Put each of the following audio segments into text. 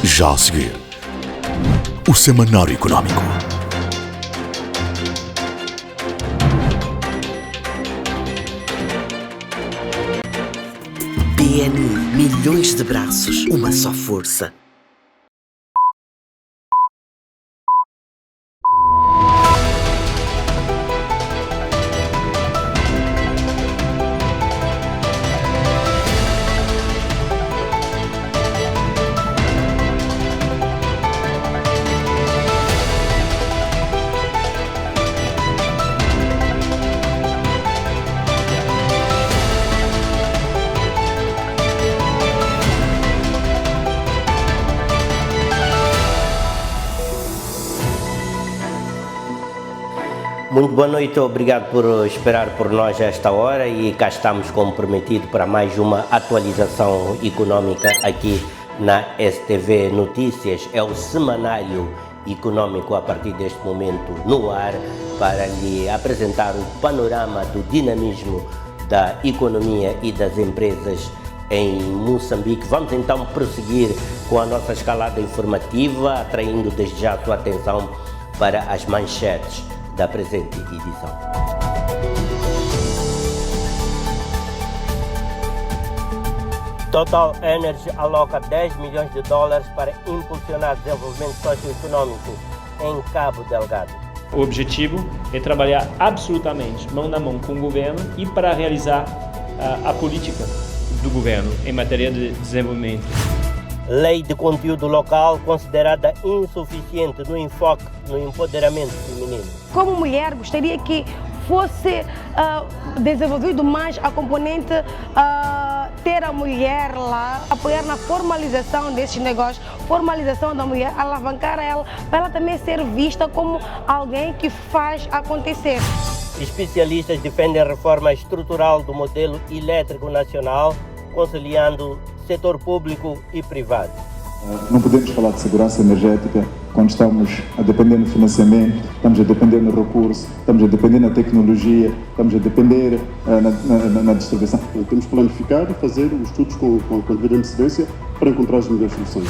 Já a seguir, o Semanário Económico. BNI, milhões de braços, uma só força. Muito boa noite, obrigado por esperar por nós a esta hora e cá estamos como prometido para mais uma atualização econômica aqui na STV Notícias. É o Semanário Econômico a partir deste momento no ar para lhe apresentar o panorama do dinamismo da economia e das empresas em Moçambique. Vamos então prosseguir com a nossa escalada informativa, atraindo desde já a sua atenção para as manchetes da presente edição. Total Energy aloca 10 milhões de dólares para impulsionar desenvolvimento socioeconômico em Cabo Delgado. O objetivo é trabalhar absolutamente mão na mão com o governo e para realizar a política do governo em matéria de desenvolvimento. Lei de conteúdo local considerada insuficiente no enfoque no empoderamento feminino. Como mulher, gostaria que fosse desenvolvido mais a componente ter a mulher lá, apoiar na formalização desses negócios, formalização da mulher, alavancar ela, para ela também ser vista como alguém que faz acontecer. Especialistas defendem a reforma estrutural do modelo elétrico nacional, conciliando setor público e privado. Não podemos falar de segurança energética quando estamos a depender do financiamento, estamos a depender do recurso, estamos a depender da tecnologia, estamos a depender na distribuição. Temos que planificar e fazer os estudos com a devida antecedência para encontrar as melhores soluções.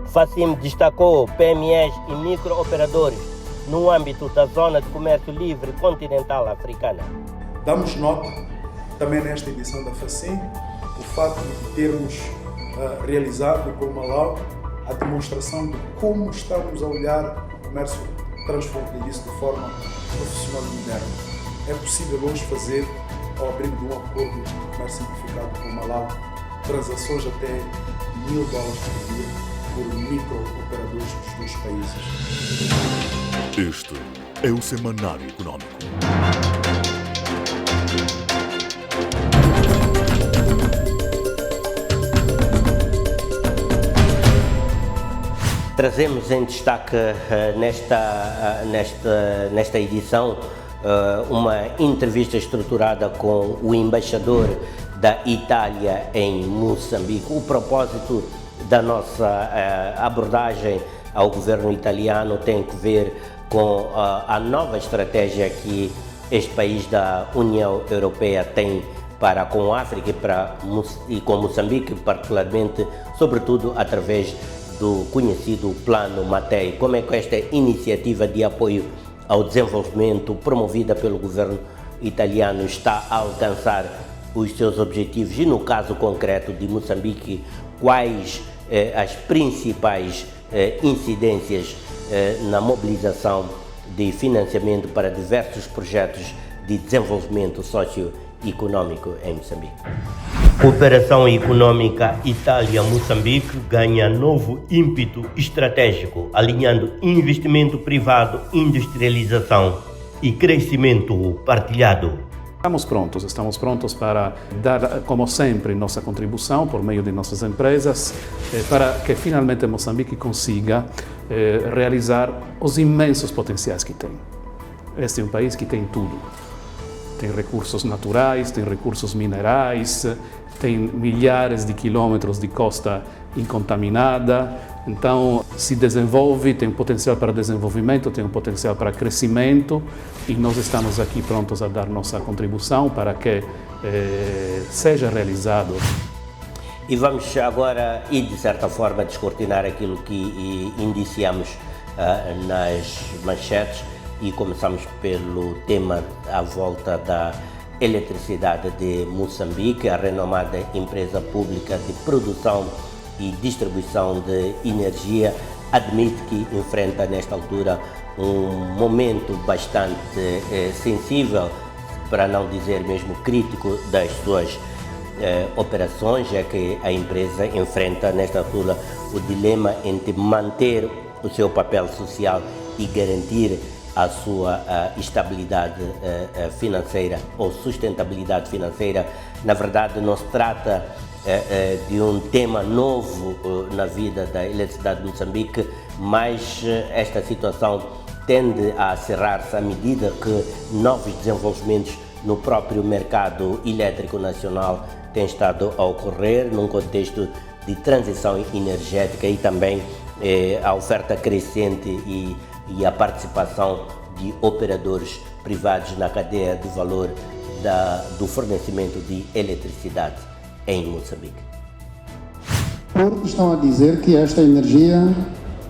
Facim destacou PMEs e microoperadores no âmbito da Zona de Comércio Livre Continental Africana. Damos nota também nesta edição da Facim o facto de termos realizado com o Malau a demonstração de como estamos a olhar o comércio transfronteiriço de forma profissional e moderna. É possível hoje fazer, ao abrigo de um acordo de comércio simplificado com o Malau, transações até $1.000 por dia por microoperadores dos dois países. Este é o Semanário Económico. Trazemos em destaque nesta edição uma entrevista estruturada com o embaixador da Itália em Moçambique. O propósito da nossa abordagem ao governo italiano tem que ver com a nova estratégia que este país da União Europeia tem para com a África e com Moçambique, particularmente, sobretudo através do conhecido Plano Mattei. Como é que esta iniciativa de apoio ao desenvolvimento promovida pelo governo italiano está a alcançar os seus objetivos e, no caso concreto de Moçambique, quais as principais incidências na mobilização de financiamento para diversos projetos de desenvolvimento socioeconômico em Moçambique. Cooperação econômica Itália-Moçambique ganha novo ímpeto estratégico, alinhando investimento privado, industrialização e crescimento partilhado. Estamos prontos para dar, como sempre, nossa contribuição por meio de nossas empresas para que finalmente Moçambique consiga realizar os imensos potenciais que tem. Este é um país que tem tudo. Tem recursos naturais, tem recursos minerais, tem milhares de quilômetros de costa incontaminada, então se desenvolve, tem potencial para desenvolvimento, tem um potencial para crescimento e nós estamos aqui prontos a dar nossa contribuição para que seja realizado. E vamos agora, de certa forma, descortinar aquilo que indiciamos nas manchetes e começamos pelo tema à volta da eletricidade de Moçambique. A renomada empresa pública de produção e distribuição de energia admite que enfrenta nesta altura um momento bastante sensível, para não dizer mesmo crítico, das suas operações, é que a empresa enfrenta nesta altura o dilema entre manter o seu papel social e garantir a sua estabilidade financeira ou sustentabilidade financeira. Na verdade, não se trata de um tema novo na vida da eletricidade de Moçambique, mas esta situação tende a acirrar-se à medida que novos desenvolvimentos no próprio mercado elétrico nacional têm estado a ocorrer num contexto de transição energética e também a oferta crescente e a participação de operadores privados na cadeia de valor do fornecimento de eletricidade em Moçambique. Porque estão a dizer que esta energia,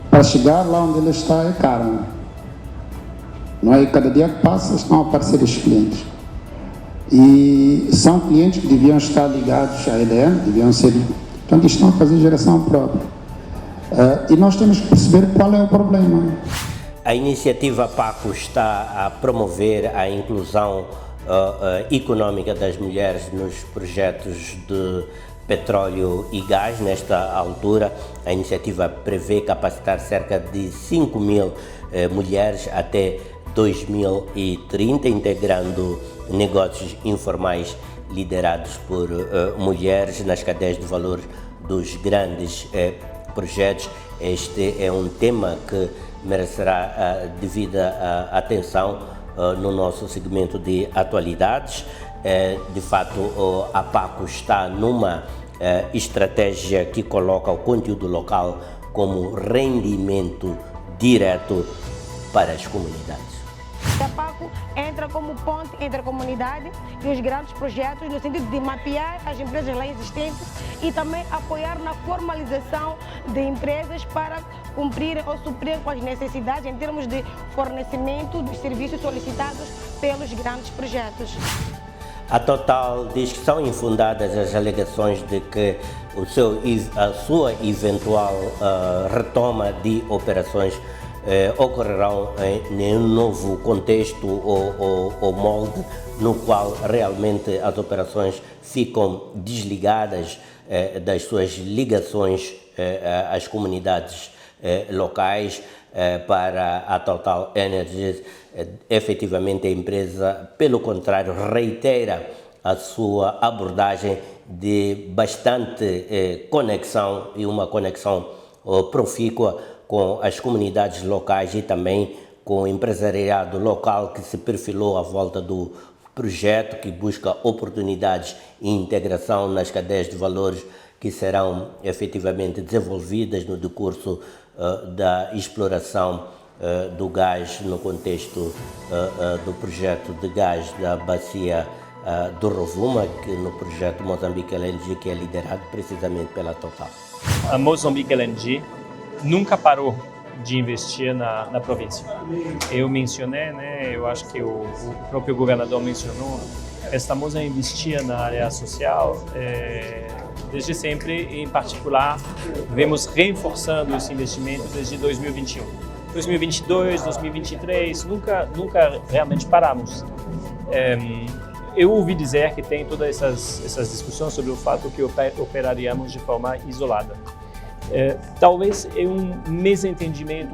para chegar lá onde ela está, é cara. Não é? Cada dia que passa estão a aparecer os clientes. E são clientes que deviam estar ligados à EDN, deviam ser, portanto, estão a fazer geração própria. E nós temos que perceber qual é o problema. A iniciativa PACO está a promover a inclusão econômica das mulheres nos projetos de petróleo e gás. Nesta altura, a iniciativa prevê capacitar cerca de 5.000 mulheres até 2030, integrando negócios informais liderados por mulheres nas cadeias de valor dos grandes projetos. Este é um tema que merecerá devida atenção no nosso segmento de atualidades. De fato, a PACO está numa estratégia que coloca o conteúdo local como rendimento direto para as comunidades. A PACO entra como ponte entre a comunidade e os grandes projetos, no sentido de mapear as empresas lá existentes e também apoiar na formalização de empresas para cumprir ou suprir com as necessidades em termos de fornecimento dos serviços solicitados pelos grandes projetos. A Total diz que são infundadas as alegações de que a sua eventual retoma de operações ocorrerão em um novo contexto ou molde no qual realmente as operações ficam desligadas das suas ligações às comunidades locais. Para a Total Energies, efetivamente a empresa, pelo contrário, reitera a sua abordagem de bastante conexão e uma conexão profícua com as comunidades locais e também com o empresariado local que se perfilou à volta do projeto, que busca oportunidades e integração nas cadeias de valores que serão efetivamente desenvolvidas no decurso da exploração do gás no contexto do projeto de gás da bacia do Rovuma, que no projeto Moçambique LNG, que é liderado precisamente pela Total. A Moçambique LNG nunca parou de investir na província. Eu mencionei, eu acho que o próprio governador mencionou, estamos a investir na área social desde sempre, em particular, vemos reforçando esse investimento desde 2021. 2022, 2023, nunca realmente paramos. Eu ouvi dizer que tem todas essas discussões sobre o fato que operaríamos de forma isolada. Talvez é um desentendimento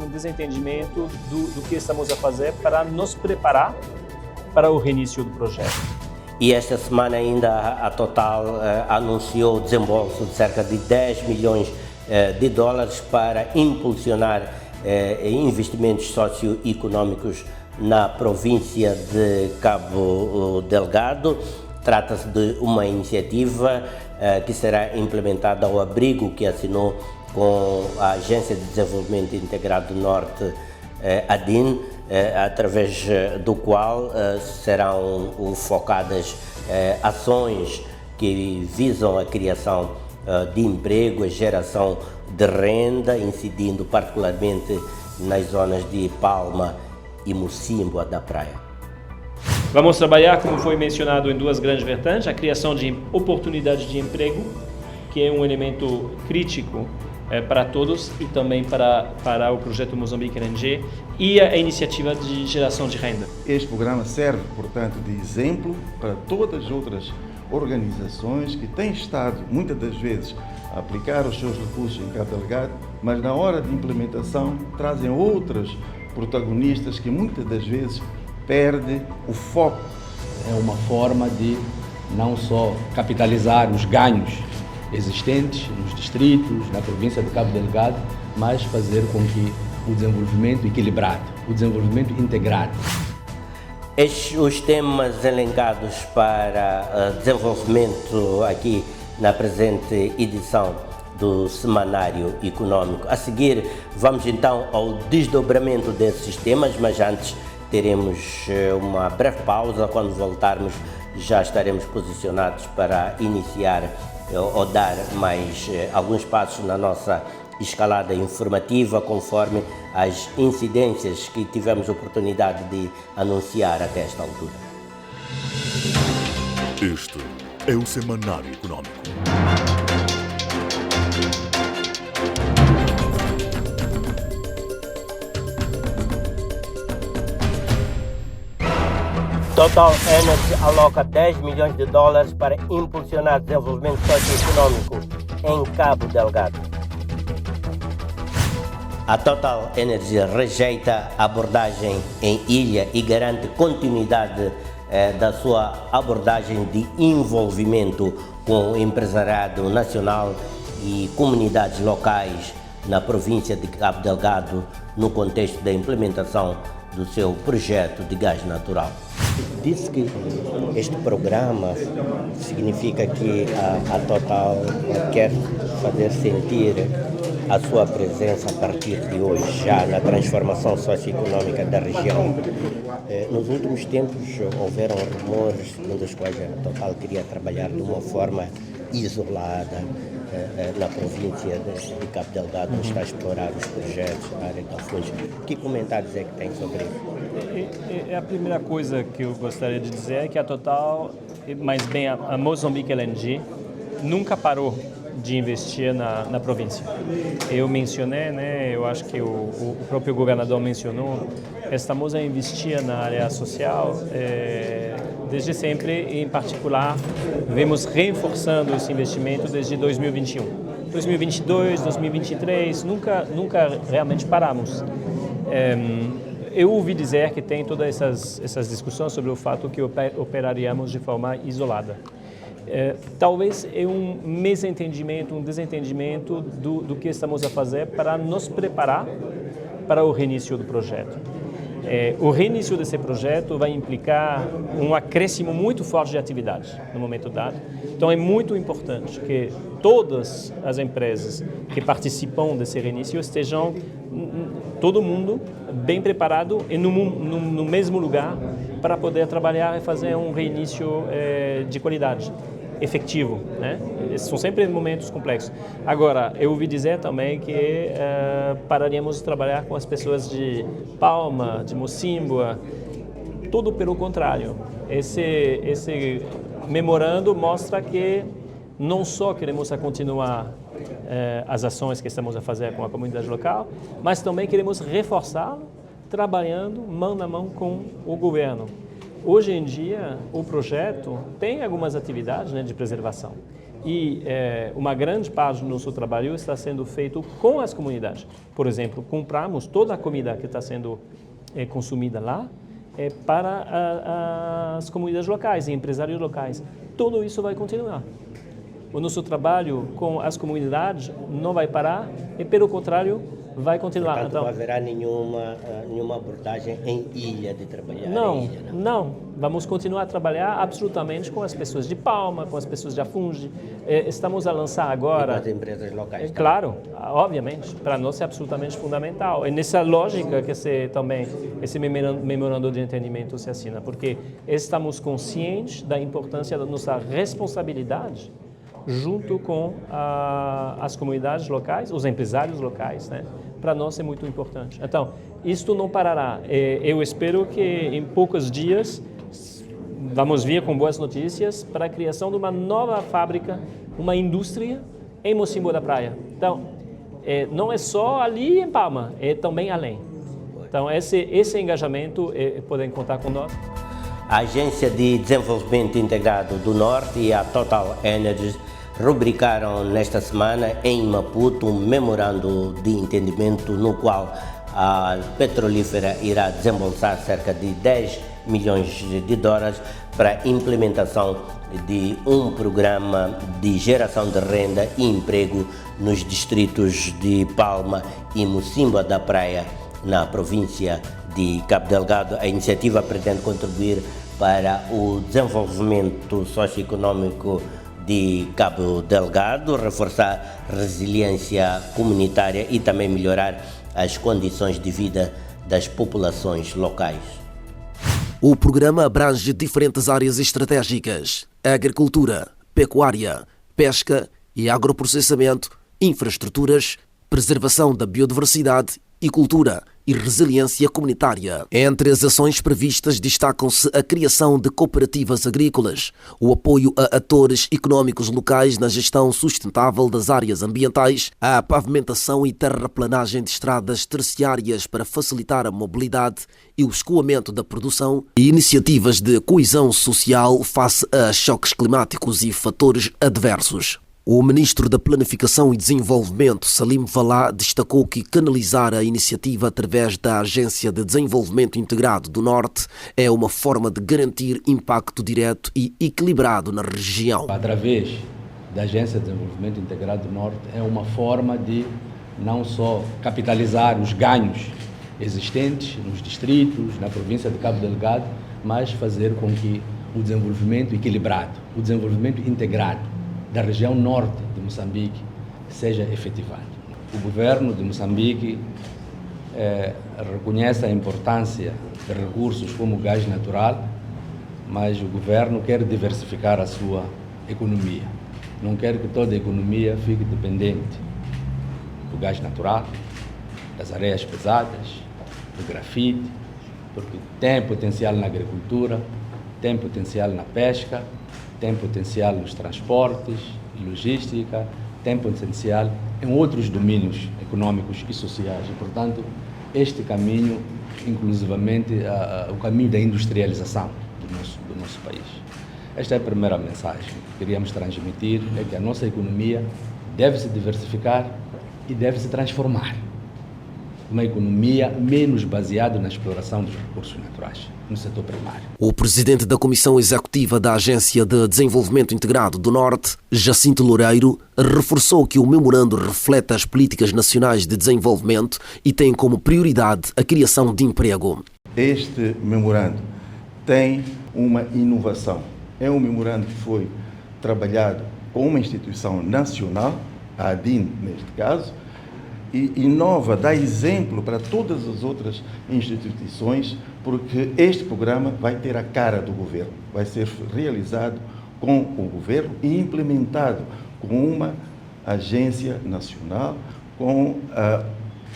do que estamos a fazer para nos preparar para o reinício do projeto. E esta semana ainda a Total anunciou o desembolso de cerca de 10 milhões de dólares para impulsionar investimentos socioeconômicos na província de Cabo Delgado. Trata-se de uma iniciativa que será implementada ao abrigo que assinou com a Agência de Desenvolvimento Integrado do Norte, ADIN, através do qual serão focadas ações que visam a criação de emprego e geração de renda, incidindo particularmente nas zonas de Palma e Mocímboa da Praia. Vamos trabalhar, como foi mencionado, em duas grandes vertentes: a criação de oportunidades de emprego, que é um elemento crítico para todos, e também para o projeto Moçambique LNG, e a iniciativa de geração de renda. Este programa serve, portanto, de exemplo para todas as outras organizações que têm estado, muitas das vezes, a aplicar os seus recursos em Cabo Delgado, mas na hora de implementação trazem outras protagonistas que muitas das vezes perdem o foco. É uma forma de não só capitalizar os ganhos existentes nos distritos, na província de Cabo Delgado, mas fazer com que o desenvolvimento equilibrado, o desenvolvimento integrado. Os temas elencados para desenvolvimento aqui na presente edição do Semanário Econômico. A seguir, vamos então ao desdobramento desses temas, mas antes teremos uma breve pausa. Quando voltarmos, já estaremos posicionados para iniciar ou dar mais alguns passos na nossa escalada informativa, conforme as incidências que tivemos oportunidade de anunciar até esta altura. Este é o Semanário Econômico. Total Energy aloca 10 milhões de dólares para impulsionar desenvolvimento socioeconômico em Cabo Delgado. A Total Energy rejeita a abordagem em ilha e garante continuidade da sua abordagem de envolvimento com o empresariado nacional e comunidades locais na província de Cabo Delgado no contexto da implementação do seu projeto de gás natural. Disse que este programa significa que a Total quer fazer sentir a sua presença a partir de hoje, já na transformação socioeconômica da região. Nos últimos tempos houveram rumores segundo os quais a Total queria trabalhar de uma forma isolada na província de Cabo Delgado, onde está a explorar os projetos na área da Funge. Que comentários é que tem sobre isso? A primeira coisa que eu gostaria de dizer é que a Total, mas bem a Moçambique LNG, nunca parou de investir na província. Eu mencionei, eu acho que o próprio governador mencionou, estamos a investir na área social desde sempre, e em particular vemos reforçando esse investimento desde 2021. 2022, 2023, nunca realmente paramos. Eu ouvi dizer que tem todas essas discussões sobre o fato que operaríamos de forma isolada. Talvez é um desentendimento do que estamos a fazer para nos preparar para o reinício do projeto. O reinício desse projeto vai implicar um acréscimo muito forte de atividades no momento dado. Então é muito importante que todas as empresas que participam desse reinício estejam, todo mundo, bem preparado e no mesmo lugar para poder trabalhar e fazer um reinício de qualidade, efetivo, Esses são sempre momentos complexos. Agora, eu ouvi dizer também que pararíamos de trabalhar com as pessoas de Palma, de Mocímboa. Tudo pelo contrário. Esse memorando mostra que não só queremos continuar as ações que estamos a fazer com a comunidade local, mas também queremos reforçá-lo, trabalhando mão a mão com o governo. Hoje em dia, o projeto tem algumas atividades de preservação e uma grande parte do nosso trabalho está sendo feito com as comunidades. Por exemplo, compramos toda a comida que está sendo consumida lá para as comunidades locais e empresários locais. Tudo isso vai continuar. O nosso trabalho com as comunidades não vai parar e, pelo contrário, vai continuar. Portanto, não haverá nenhuma abordagem em ilha de trabalhar? Não. Vamos continuar a trabalhar absolutamente com as pessoas de Palma, com as pessoas de Afunge. Estamos a lançar agora... E com as empresas locais? Claro, obviamente. Para nós é absolutamente fundamental. É nessa lógica que esse memorando de entendimento se assina, porque estamos conscientes da importância da nossa responsabilidade junto com as comunidades locais, os empresários locais, né? Para nós é muito importante. Então, isto não parará. Eu espero que em poucos dias vamos vir com boas notícias para a criação de uma nova fábrica, uma indústria em Mocimboa da Praia. Então, não é só ali em Palma, é também além. Então, esse engajamento podem contar com nós. A Agência de Desenvolvimento Integrado do Norte e a Total Energies rubricaram nesta semana em Maputo um memorando de entendimento no qual a petrolífera irá desembolsar cerca de 10 milhões de dólares para a implementação de um programa de geração de renda e emprego nos distritos de Palma e Mocimboa da Praia, na província de Cabo Delgado. A iniciativa pretende contribuir para o desenvolvimento socioeconômico de Cabo Delgado, reforçar a resiliência comunitária e também melhorar as condições de vida das populações locais. O programa abrange diferentes áreas estratégicas: agricultura, pecuária, pesca e agroprocessamento, infraestruturas, preservação da biodiversidade e cultura e resiliência comunitária. Entre as ações previstas destacam-se a criação de cooperativas agrícolas, o apoio a atores económicos locais na gestão sustentável das áreas ambientais, a pavimentação e terraplanagem de estradas terciárias para facilitar a mobilidade e o escoamento da produção e iniciativas de coesão social face a choques climáticos e fatores adversos. O ministro da Planificação e Desenvolvimento, Salim Valá, destacou que canalizar a iniciativa através da Agência de Desenvolvimento Integrado do Norte é uma forma de garantir impacto direto e equilibrado na região. Através da Agência de Desenvolvimento Integrado do Norte é uma forma de não só capitalizar os ganhos existentes nos distritos, na província de Cabo Delgado, mas fazer com que o desenvolvimento equilibrado, o desenvolvimento integrado da região norte de Moçambique seja efetivado. O governo de Moçambique reconhece a importância de recursos como o gás natural, mas o governo quer diversificar a sua economia. Não quer que toda a economia fique dependente do gás natural, das areias pesadas, do grafite, porque tem potencial na agricultura, tem potencial na pesca, tem potencial nos transportes, logística, tem potencial em outros domínios econômicos e sociais. E, portanto, este caminho, inclusivamente o caminho da industrialização do nosso país. Esta é a primeira mensagem que queríamos transmitir, é que a nossa economia deve se diversificar e deve se transformar. Uma economia menos baseada na exploração dos recursos naturais no setor primário. O presidente da Comissão Executiva da Agência de Desenvolvimento Integrado do Norte, Jacinto Loureiro, reforçou que o memorando reflete as políticas nacionais de desenvolvimento e tem como prioridade a criação de emprego. Este memorando tem uma inovação. É um memorando que foi trabalhado com uma instituição nacional, a ADIN neste caso, e inova, dá exemplo para todas as outras instituições, porque este programa vai ter a cara do governo, vai ser realizado com o governo e implementado com uma agência nacional,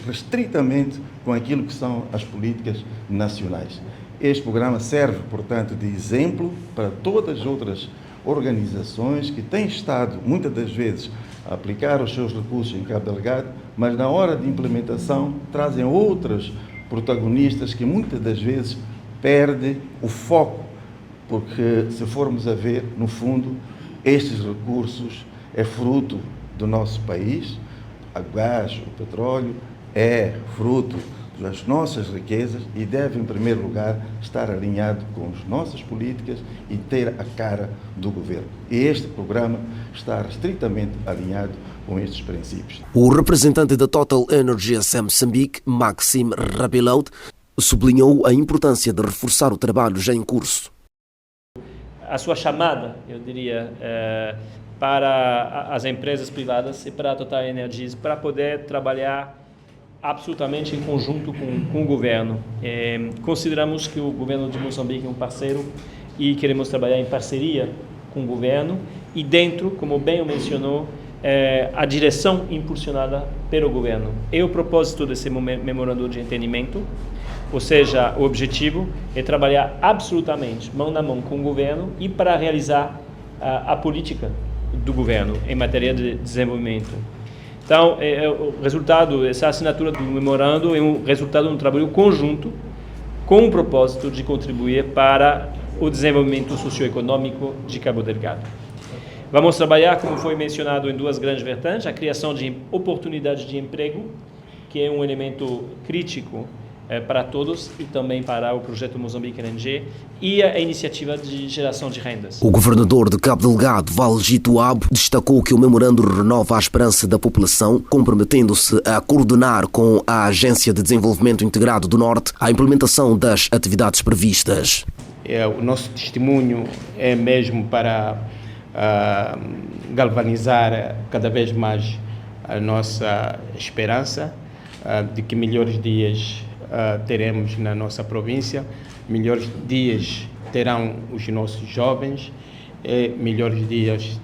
restritamente com aquilo que são as políticas nacionais. Este programa serve, portanto, de exemplo para todas as outras organizações que têm estado, muitas das vezes, a aplicar os seus recursos em Cabo Delgado, mas na hora de implementação trazem outros protagonistas que muitas das vezes perdem o foco, porque se formos a ver, no fundo, estes recursos é fruto do nosso país, o gás, o petróleo, é fruto das nossas riquezas e deve, em primeiro lugar, estar alinhado com as nossas políticas e ter a cara do governo. E este programa está estritamente alinhado com estes princípios. O representante da Total Energies em Moçambique, Maxime Rabilaud, sublinhou a importância de reforçar o trabalho já em curso. A sua chamada, eu diria, para as empresas privadas e para a Total Energies, para poder trabalhar absolutamente em conjunto com o governo. Consideramos que o governo de Moçambique é um parceiro e queremos trabalhar em parceria com o governo e dentro, como bem o mencionou, a direção impulsionada pelo governo. E o propósito desse memorando de entendimento, ou seja, o objetivo é trabalhar absolutamente mão na mão com o governo e para realizar a política do governo em matéria de desenvolvimento. Então, o resultado, essa assinatura do memorando é um resultado de um trabalho conjunto com o propósito de contribuir para o desenvolvimento socioeconômico de Cabo Delgado. Vamos trabalhar, como foi mencionado, em duas grandes vertentes: a criação de oportunidades de emprego, que é um elemento crítico para todos e também para o projeto Moçambique LNG, e a iniciativa de geração de rendas. O governador de Cabo Delgado, Valjito Abo, destacou que o memorando renova a esperança da população, comprometendo-se a coordenar com a Agência de Desenvolvimento Integrado do Norte a implementação das atividades previstas. O nosso testemunho é mesmo para galvanizar cada vez mais a nossa esperança de que melhores dias teremos na nossa província, melhores dias terão os nossos jovens, e melhores dias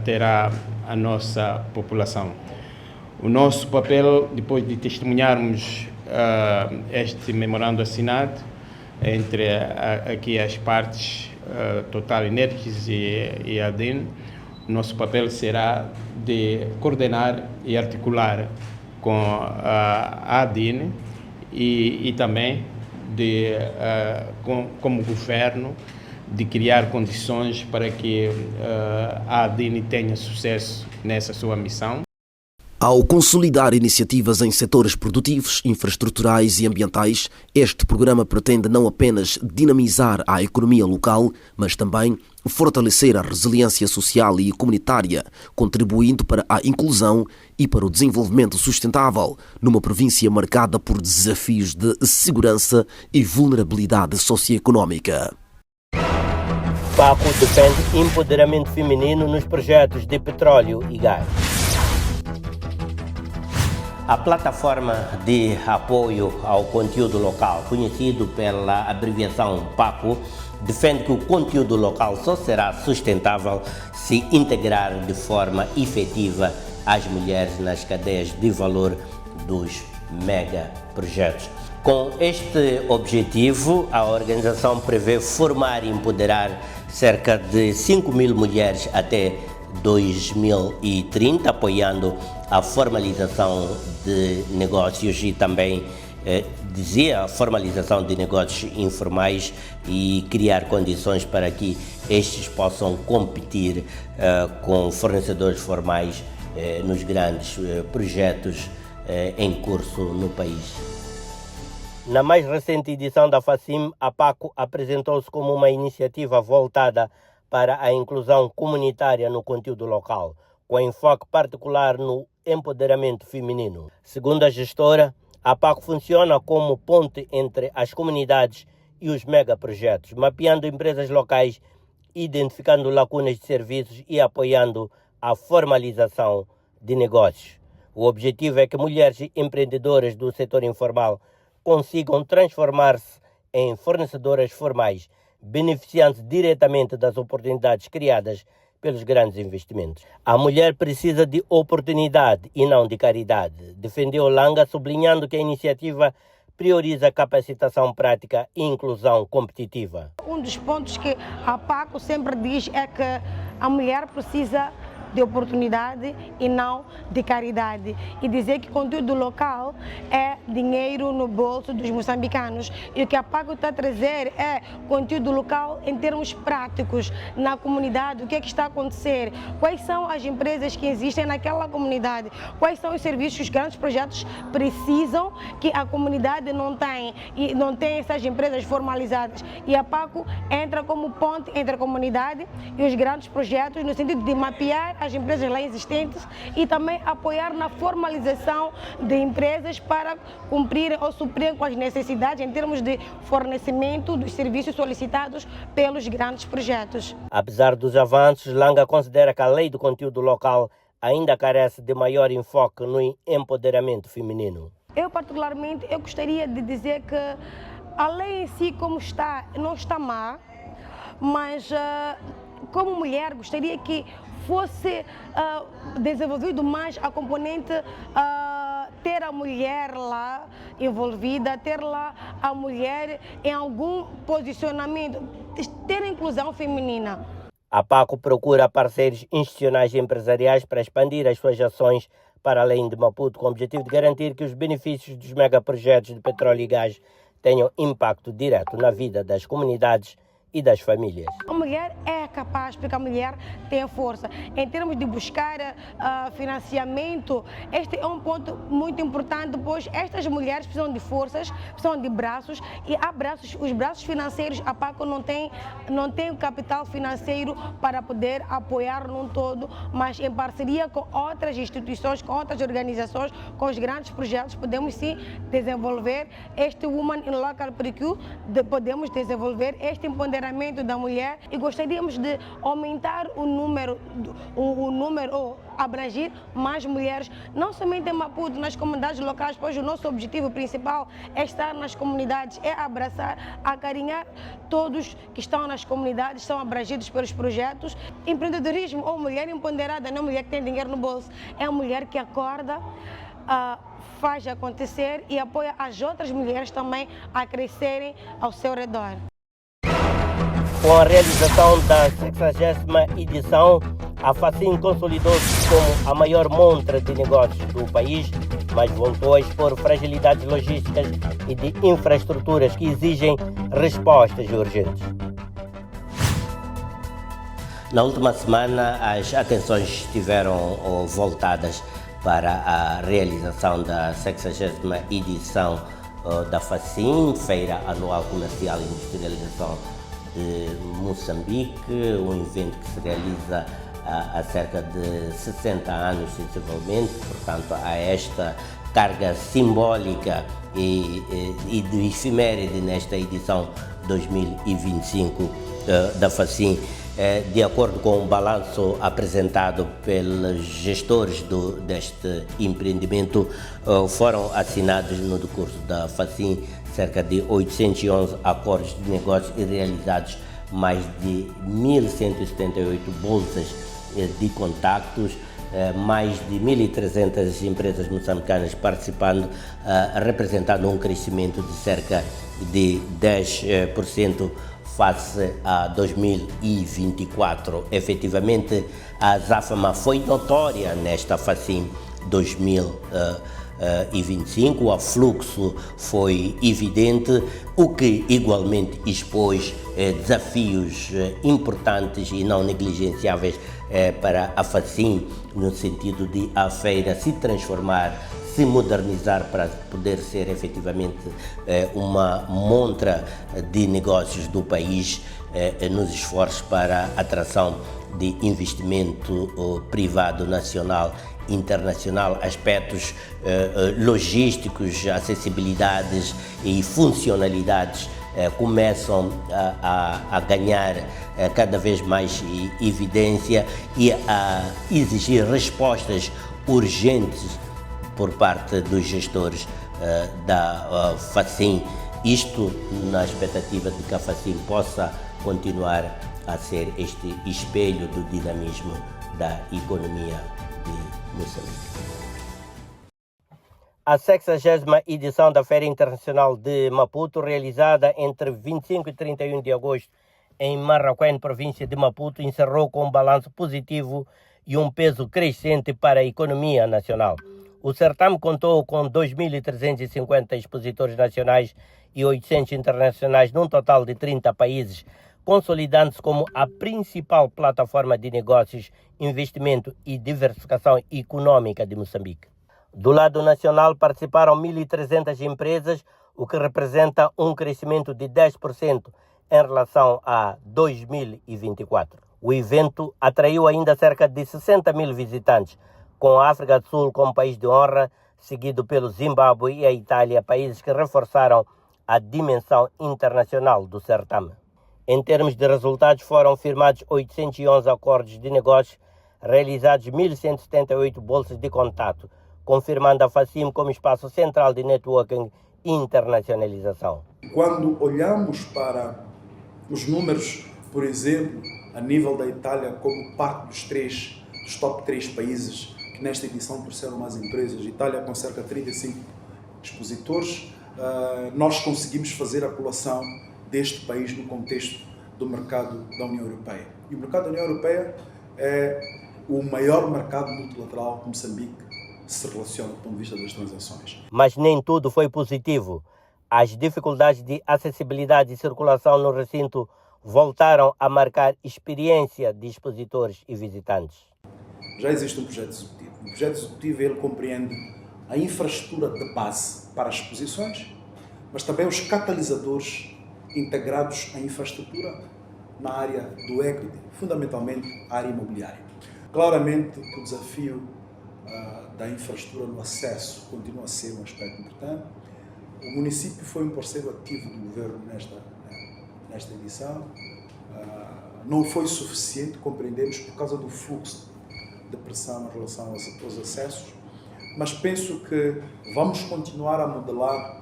terá a nossa população. O nosso papel, depois de testemunharmos este memorando assinado entre aqui as partes Total Energies e a ADIN, o nosso papel será de coordenar e articular com a ADIN e também como governo de criar condições para que a ADIN tenha sucesso nessa sua missão. Ao consolidar iniciativas em setores produtivos, infraestruturais e ambientais, este programa pretende não apenas dinamizar a economia local, mas também fortalecer a resiliência social e comunitária, contribuindo para a inclusão e para o desenvolvimento sustentável, numa província marcada por desafios de segurança e vulnerabilidade socioeconómica. PACO defende empoderamento feminino nos projetos de petróleo e gás. A plataforma de apoio ao conteúdo local, conhecido pela abreviação PACO, defende que o conteúdo local só será sustentável se integrar de forma efetiva as mulheres nas cadeias de valor dos megaprojetos. Com este objetivo, a organização prevê formar e empoderar cerca de 5.000 mulheres até 2030, apoiando a formalização de negócios e também, a formalização de negócios informais e criar condições para que estes possam competir com fornecedores formais nos grandes projetos em curso no país. Na mais recente edição da FACIM, a PACO apresentou-se como uma iniciativa voltada para a inclusão comunitária no conteúdo local, com enfoque particular no empoderamento feminino. Segundo a gestora, a PACO funciona como ponte entre as comunidades e os megaprojetos, mapeando empresas locais, identificando lacunas de serviços e apoiando a formalização de negócios. O objetivo é que mulheres empreendedoras do setor informal consigam transformar-se em fornecedoras formais, beneficiando diretamente das oportunidades criadas pelos grandes investimentos. A mulher precisa de oportunidade e não de caridade, defendeu Langa, sublinhando que a iniciativa prioriza capacitação prática e inclusão competitiva. Um dos pontos que a PACO sempre diz é que a mulher precisa de oportunidade e não de caridade, e dizer que conteúdo local é dinheiro no bolso dos moçambicanos, e o que a PACO está a trazer é conteúdo local em termos práticos na comunidade. O que é que está a acontecer, quais são as empresas que existem naquela comunidade, quais são os serviços que os grandes projetos precisam que a comunidade não tem, e não tem essas empresas formalizadas, e a PACO entra como ponte entre a comunidade e os grandes projetos no sentido de mapear as empresas lá existentes e também apoiar na formalização de empresas para cumprir ou suprir com as necessidades em termos de fornecimento dos serviços solicitados pelos grandes projetos. Apesar dos avanços, Langa considera que a lei do conteúdo local ainda carece de maior enfoque no empoderamento feminino. Eu particularmente gostaria de dizer que a lei em si como está, não está má, mas como mulher, gostaria que fosse desenvolvido mais a componente ter a mulher lá envolvida, ter lá a mulher em algum posicionamento, ter inclusão feminina. A PACO procura parceiros institucionais e empresariais para expandir as suas ações para além de Maputo, com o objetivo de garantir que os benefícios dos megaprojetos de petróleo e gás tenham impacto direto na vida das comunidades e das famílias. A mulher é capaz, porque a mulher tem força. Em termos de buscar financiamento, este é um ponto muito importante, pois estas mulheres precisam de forças, precisam de braços, e há braços, os braços financeiros, a PACO não tem o capital financeiro para poder apoiar num todo, mas em parceria com outras instituições, com outras organizações, com os grandes projetos, podemos sim desenvolver este Woman in Local Procure, podemos desenvolver este empoderamento da mulher, e gostaríamos de aumentar o número ou abranger mais mulheres, não somente em Maputo, nas comunidades locais, pois o nosso objetivo principal é estar nas comunidades, é abraçar, acarinhar todos que estão nas comunidades, são abrangidos pelos projetos. Empreendedorismo ou mulher empoderada não é mulher que tem dinheiro no bolso, é a mulher que acorda, faz acontecer e apoia as outras mulheres também a crescerem ao seu redor. Com a realização da 60ª edição, a Facim consolidou-se como a maior montra de negócios do país, mas voltou a expor fragilidades logísticas e de infraestruturas que exigem respostas urgentes. Na última semana, as atenções estiveram voltadas para a realização da 60ª edição da Facim, Feira Anual Comercial e Industrialização de Moçambique, um evento que se realiza há cerca de 60 anos, sensivelmente, portanto, há esta carga simbólica e de efeméride nesta edição 2025 da Facim. De acordo com o balanço apresentado pelos gestores deste empreendimento, foram assinados no decurso da Facim cerca de 811 acordos de negócios e realizados mais de 1.178 bolsas de contactos, mais de 1.300 empresas moçambicanas participando, representando um crescimento de cerca de 10% face a 2024. Efetivamente, a azáfama foi notória nesta Facim 2025, o afluxo foi evidente, o que igualmente expôs desafios importantes e não negligenciáveis para a Facim, no sentido de a feira se transformar, se modernizar para poder ser efetivamente uma montra de negócios do país, nos esforços para a atração de investimento privado nacional e internacional, aspectos logísticos, acessibilidades e funcionalidades começam a ganhar cada vez mais evidência e a exigir respostas urgentes por parte dos gestores da Facim, isto na expectativa de que a Facim possa continuar a ser este espelho do dinamismo da economia de Moçambique. A 60ª edição da Feira Internacional de Maputo, realizada entre 25 e 31 de agosto em Marraquém, província de Maputo, encerrou com um balanço positivo e um peso crescente para a economia nacional. O certame contou com 2.350 expositores nacionais e 800 internacionais, num total de 30 países, consolidando-se como a principal plataforma de negócios, investimento e diversificação econômica de Moçambique. Do lado nacional participaram 1.300 empresas, o que representa um crescimento de 10% em relação a 2024. O evento atraiu ainda cerca de 60 mil visitantes, com a África do Sul como país de honra, seguido pelo Zimbábue e a Itália, países que reforçaram a dimensão internacional do certame. Em termos de resultados, foram firmados 811 acordos de negócios, realizados 1.178 bolsas de contato, confirmando a Facim como espaço central de networking e internacionalização. Quando olhamos para os números, por exemplo, a nível da Itália como parte dos top 3 países que nesta edição trouxeram mais empresas. Itália com cerca de 35 expositores, nós conseguimos fazer a colação deste país no contexto do mercado da União Europeia. E o mercado da União Europeia é o maior mercado multilateral que Moçambique se relaciona do ponto de vista das transações. Mas nem tudo foi positivo. As dificuldades de acessibilidade e circulação no recinto voltaram a marcar experiência de expositores e visitantes. Já existe um projeto executivo. O projeto executivo ele compreende a infraestrutura de base para as exposições, mas também os catalisadores integrados à infraestrutura na área do equity, fundamentalmente a área imobiliária. Claramente que o desafio da infraestrutura no acesso continua a ser um aspecto importante. O município foi um parceiro ativo do governo nesta edição. Não foi suficiente, compreendemos, por causa do fluxo de pressão em relação aos acessos, mas penso que vamos continuar a modelar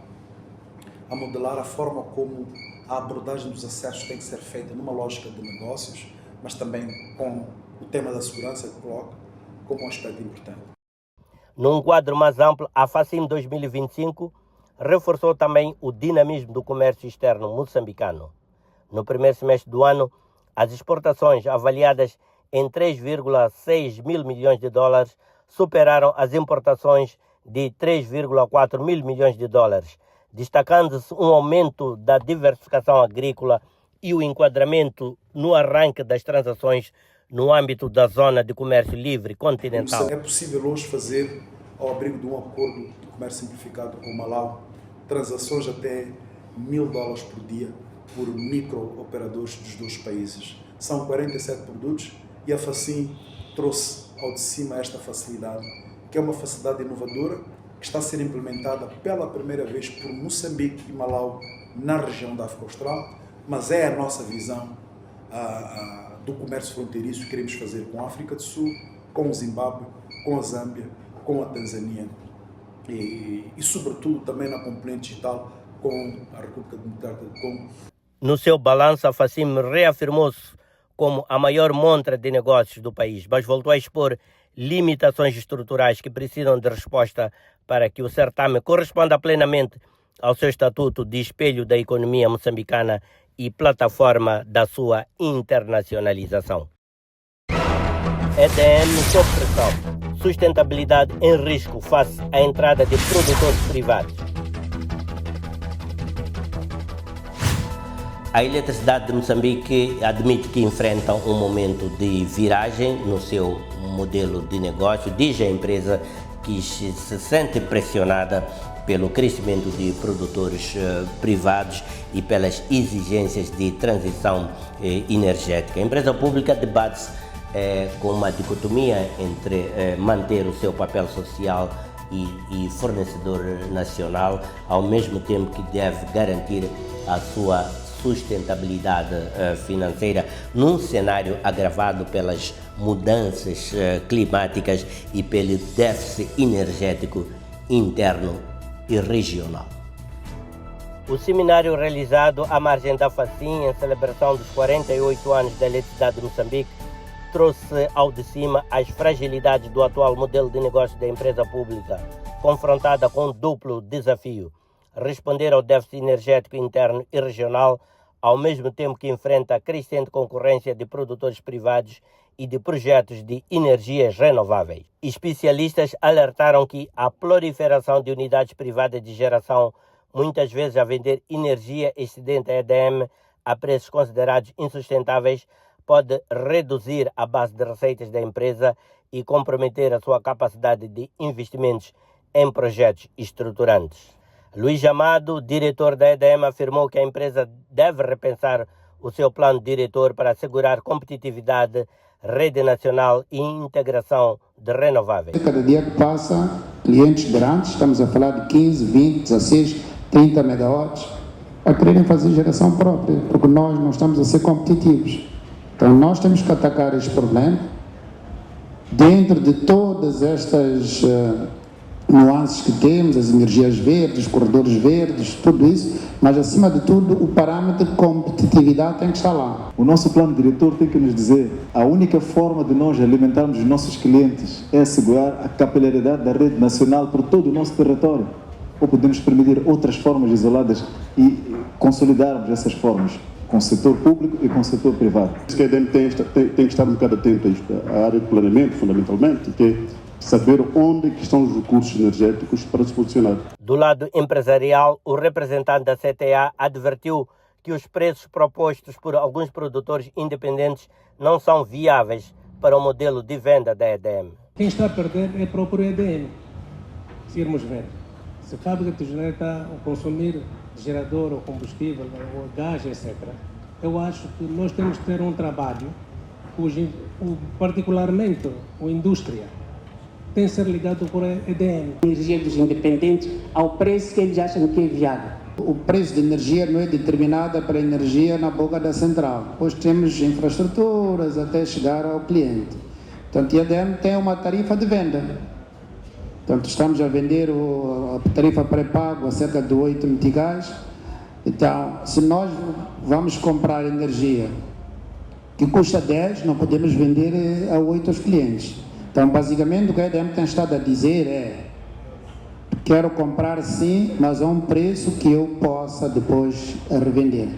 a forma como a abordagem dos acessos tem que ser feita numa lógica de negócios, mas também com o tema da segurança que coloca como um aspecto importante. Num quadro mais amplo, a FACIM 2025 reforçou também o dinamismo do comércio externo moçambicano. No primeiro semestre do ano, as exportações avaliadas em 3,6 mil milhões de dólares superaram as importações de 3,4 mil milhões de dólares, destacando-se um aumento da diversificação agrícola e o enquadramento no arranque das transações no âmbito da Zona de Comércio Livre Continental. É possível hoje fazer, ao abrigo de um acordo de comércio simplificado com o Malau, transações até $1.000 por dia por micro-operadores dos dois países. São 47 produtos e a FACIM trouxe ao de cima esta facilidade, que é uma facilidade inovadora que está a ser implementada pela primeira vez por Moçambique e Malau na região da África Austral, mas é a nossa visão do comércio fronteiriço que queremos fazer com a África do Sul, com o Zimbábue, com a Zâmbia, com a Tanzânia e sobretudo também na componente digital com a República Democrática do Congo. No seu balanço, a FACIM reafirmou-se como a maior montra de negócios do país, mas voltou a expor limitações estruturais que precisam de resposta para que o certame corresponda plenamente ao seu estatuto de espelho da economia moçambicana e plataforma da sua internacionalização. EDM sob pressão. Sustentabilidade em risco face à entrada de produtores privados. A Eletricidade de Moçambique admite que enfrenta um momento de viragem no seu modelo de negócio. Diz a empresa que se sente pressionada pelo crescimento de produtores privados e pelas exigências de transição energética. A empresa pública debate-se com uma dicotomia entre manter o seu papel social e fornecedor nacional, ao mesmo tempo que deve garantir a sua sustentabilidade financeira num cenário agravado pelas mudanças climáticas e pelo déficit energético interno e regional. O seminário realizado à margem da FACIM em celebração dos 48 anos da Eletricidade de Moçambique trouxe ao de cima as fragilidades do atual modelo de negócio da empresa pública, confrontada com um duplo desafio: responder ao déficit energético interno e regional, ao mesmo tempo que enfrenta a crescente concorrência de produtores privados e de projetos de energias renováveis. Especialistas alertaram que a proliferação de unidades privadas de geração, muitas vezes a vender energia excedente à EDM a preços considerados insustentáveis, pode reduzir a base de receitas da empresa e comprometer a sua capacidade de investimentos em projetos estruturantes. Luís Amado, diretor da EDM, afirmou que a empresa deve repensar o seu plano diretor para assegurar competitividade, rede nacional e integração de renováveis. Cada dia que passa, clientes grandes, estamos a falar de 15, 20, 16, 30 megawatts, a quererem fazer geração própria, porque nós não estamos a ser competitivos. Então nós temos que atacar este problema dentro de todas estas nuances que temos, as energias verdes, corredores verdes, tudo isso, mas acima de tudo o parâmetro de competitividade tem que estar lá. O nosso plano diretor tem que nos dizer a única forma de nós alimentarmos os nossos clientes é assegurar a capilaridade da rede nacional por todo o nosso território. Ou podemos permitir outras formas isoladas e consolidarmos essas formas com o setor público e com o setor privado. Isso que a EDM tem que estar um bocado atento a isto, a área de planeamento, fundamentalmente, que é saber onde que estão os recursos energéticos para se posicionar. Do lado empresarial, o representante da CTA advertiu que os preços propostos por alguns produtores independentes não são viáveis para o modelo de venda da EDM. Quem está a perder é a própria EDM, se irmos ver. Se a fábrica de tijoleira está a consumir gerador ou combustível ou gás, etc., eu acho que nós temos que ter um trabalho, particularmente a indústria, tem que ser ligado por EDM. A energia dos independentes ao preço que eles acham que é viável. O preço de energia não é determinado para a energia na boca da central. Depois temos infraestruturas até chegar ao cliente. Portanto, a EDM tem uma tarifa de venda. Portanto, estamos a vender a tarifa pré-pago a cerca de 8 meticais. Então, se nós vamos comprar energia que custa 10, não podemos vender a 8 aos clientes. Então, basicamente, o que a EDM tem estado a dizer é: quero comprar sim, mas a um preço que eu possa depois revender.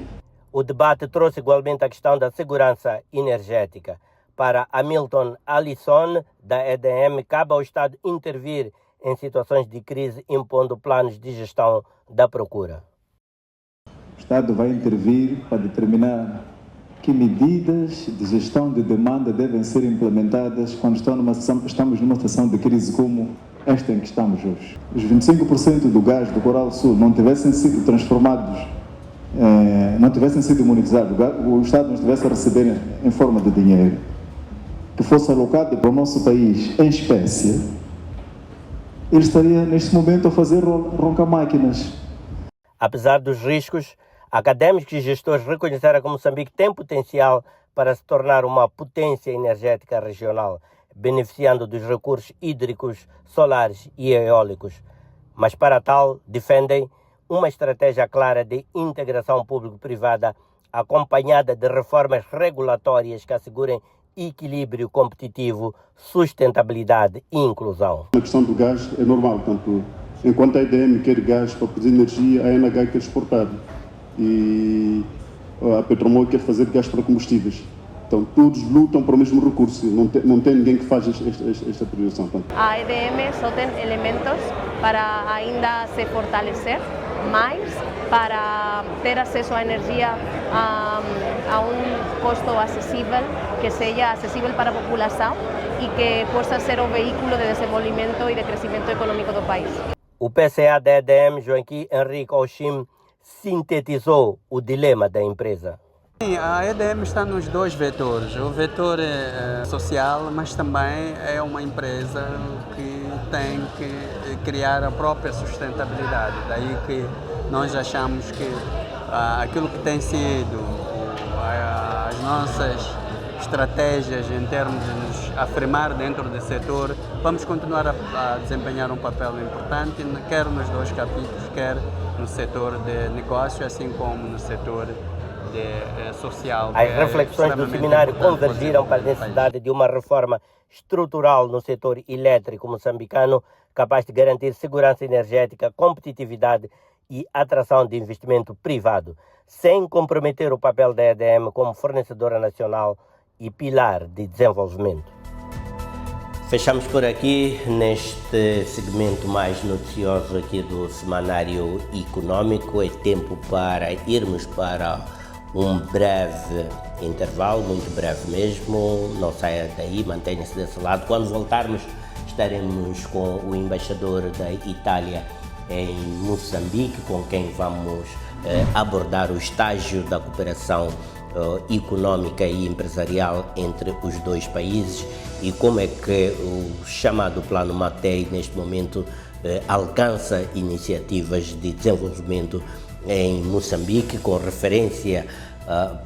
O debate trouxe igualmente a questão da segurança energética. Para Hamilton Alisson, da EDM, cabe ao Estado intervir em situações de crise, impondo planos de gestão da procura. O Estado vai intervir para determinar que medidas de gestão de demanda devem ser implementadas quando estamos numa situação de crise como esta em que estamos hoje. Os 25% do gás do Coral Sul não tivessem sido transformados, não tivessem sido monetizados, o Estado não estivesse a receber em forma de dinheiro, que fosse alocado para o nosso país em espécie, ele estaria neste momento a fazer roncar máquinas. Apesar dos riscos, académicos e gestores reconheceram que Moçambique tem potencial para se tornar uma potência energética regional, beneficiando dos recursos hídricos, solares e eólicos. Mas para tal, defendem uma estratégia clara de integração público-privada, acompanhada de reformas regulatórias que assegurem equilíbrio competitivo, sustentabilidade e inclusão. A questão do gás é normal, tanto enquanto a EDM quer gás para produzir energia, a ENH quer exportar. E a Petromol quer fazer gás para combustíveis. Então todos lutam para o mesmo recurso, não tem ninguém que faz esta priorização. A EDM só tem elementos para ainda se fortalecer mais, para ter acesso à energia a um custo acessível, que seja acessível para a população e que possa ser o veículo de desenvolvimento e de crescimento econômico do país. O PCA da EDM, Joaquim Henrique Oshim, sintetizou o dilema da empresa. A EDM está nos dois vetores, o vetor social, mas também é uma empresa que tem que criar a própria sustentabilidade. Daí que nós achamos que aquilo que tem sido as nossas estratégias em termos de nos afirmar dentro do setor, vamos continuar a desempenhar um papel importante, quer nos dois capítulos, quer no setor de negócio, assim como no setor social. As reflexões do seminário convergiram para a necessidade de uma reforma estrutural no setor elétrico moçambicano, capaz de garantir segurança energética, competitividade e atração de investimento privado, sem comprometer o papel da EDM como fornecedora nacional e pilar de desenvolvimento. Fechamos por aqui neste segmento mais noticioso aqui do Semanário Econômico. É tempo para irmos para um breve intervalo, muito breve mesmo. Não saia daí, mantenha-se desse lado. Quando voltarmos, estaremos com o embaixador da Itália em Moçambique, com quem vamos abordar o estágio da cooperação econômica e empresarial entre os dois países e como é que o chamado Plano Mattei neste momento alcança iniciativas de desenvolvimento em Moçambique, com referência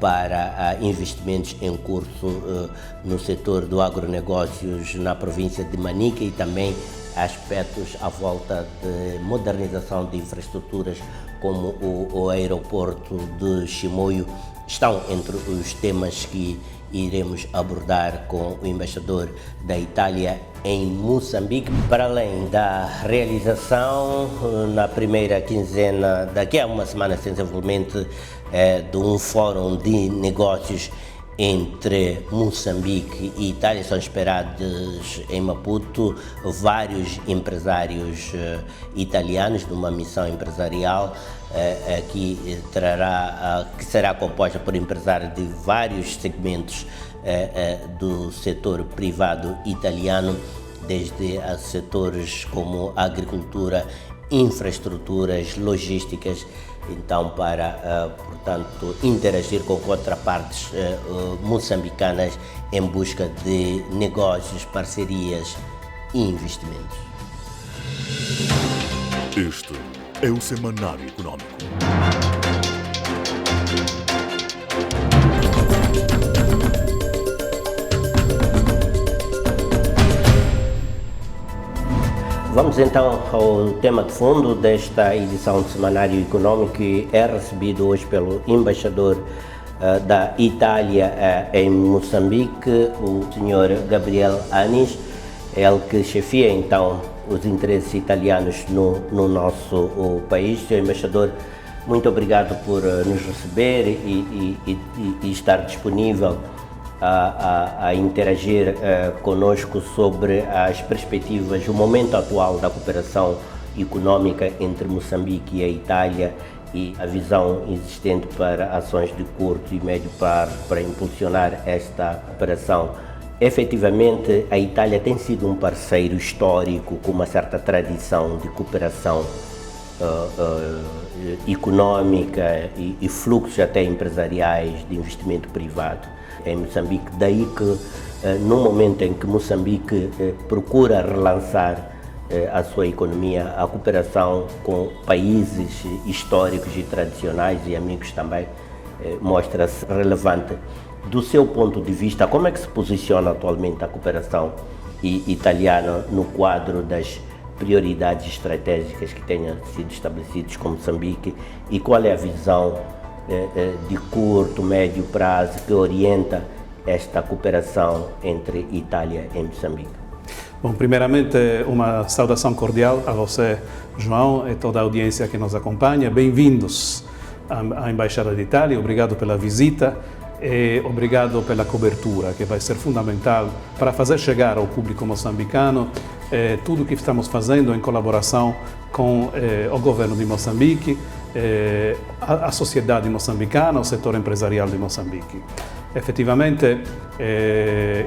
para investimentos em curso no setor do agronegócios na província de Manica e também aspectos à volta de modernização de infraestruturas, como o aeroporto de Chimoio, estão entre os temas que iremos abordar com o embaixador da Itália em Moçambique. Para além da realização, na primeira quinzena, daqui a uma semana sensivelmente, de um fórum de negócios entre Moçambique e Itália, são esperados em Maputo vários empresários italianos numa missão empresarial que será composta por empresários de vários segmentos do setor privado italiano, desde a setores como agricultura, infraestruturas, logísticas. Então, para, portanto, interagir com contrapartes moçambicanas em busca de negócios, parcerias e investimentos. Este é o Semanário Econômico. Vamos então ao tema de fundo desta edição do Semanário Econômico, que é recebido hoje pelo embaixador da Itália em Moçambique, o Sr. Gabriel Anis, ele que chefia então os interesses italianos no nosso país. Sr. Embaixador, muito obrigado por nos receber e estar disponível a interagir conosco sobre as perspectivas, o momento atual da cooperação econômica entre Moçambique e a Itália e a visão existente para ações de curto e médio prazo para impulsionar esta cooperação. Efetivamente, a Itália tem sido um parceiro histórico com uma certa tradição de cooperação econômica e fluxos até empresariais de investimento privado em Moçambique. Daí que, no momento em que Moçambique procura relançar a sua economia, a cooperação com países históricos e tradicionais e amigos também mostra-se relevante. Do seu ponto de vista, como é que se posiciona atualmente a cooperação italiana no quadro das prioridades estratégicas que tenham sido estabelecidas com Moçambique, e qual é a visão de curto, médio prazo que orienta esta cooperação entre Itália e Moçambique? Bom, primeiramente, uma saudação cordial a você, João, e toda a audiência que nos acompanha. Bem-vindos à Embaixada de Itália, obrigado pela visita e obrigado pela cobertura, que vai ser fundamental para fazer chegar ao público moçambicano tudo o que estamos fazendo em colaboração com o governo de Moçambique, a sociedade moçambicana, o setor empresarial de Moçambique. Efetivamente,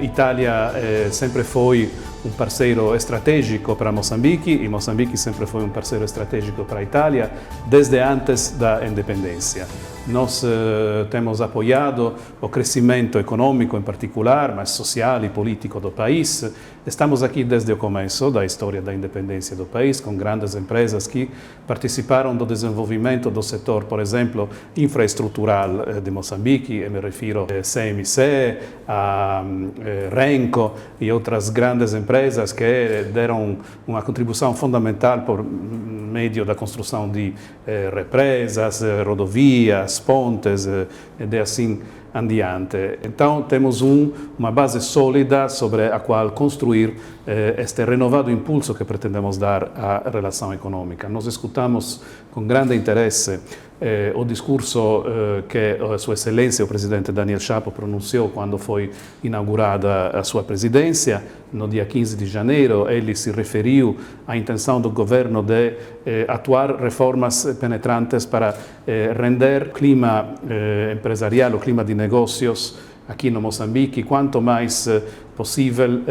Itália sempre foi um parceiro estratégico para Moçambique e Moçambique sempre foi um parceiro estratégico para a Itália desde antes da independência. Nós temos apoiado o crescimento econômico em particular, mas social e político do país. Estamos aqui desde o começo da história da independência do país, com grandes empresas que participaram do desenvolvimento do setor, por exemplo, infraestrutural de Moçambique. Eu me refiro a CMC, a Renco e outras grandes empresas que deram uma contribuição fundamental por meio da construção de represas, rodovias, pontes e assim adiante. Então, temos uma base sólida sobre a qual construir este renovado impulso que pretendemos dar à relação econômica. Nós escutamos com grande interesse o discurso que a Sua Excelência, o presidente Daniel Chapo, pronunciou quando foi inaugurada a sua presidência, no dia 15 de janeiro. Ele se referiu à intenção do governo de atuar reformas penetrantes para render o clima empresarial, o clima de negócios aqui no Moçambique, quanto mais possível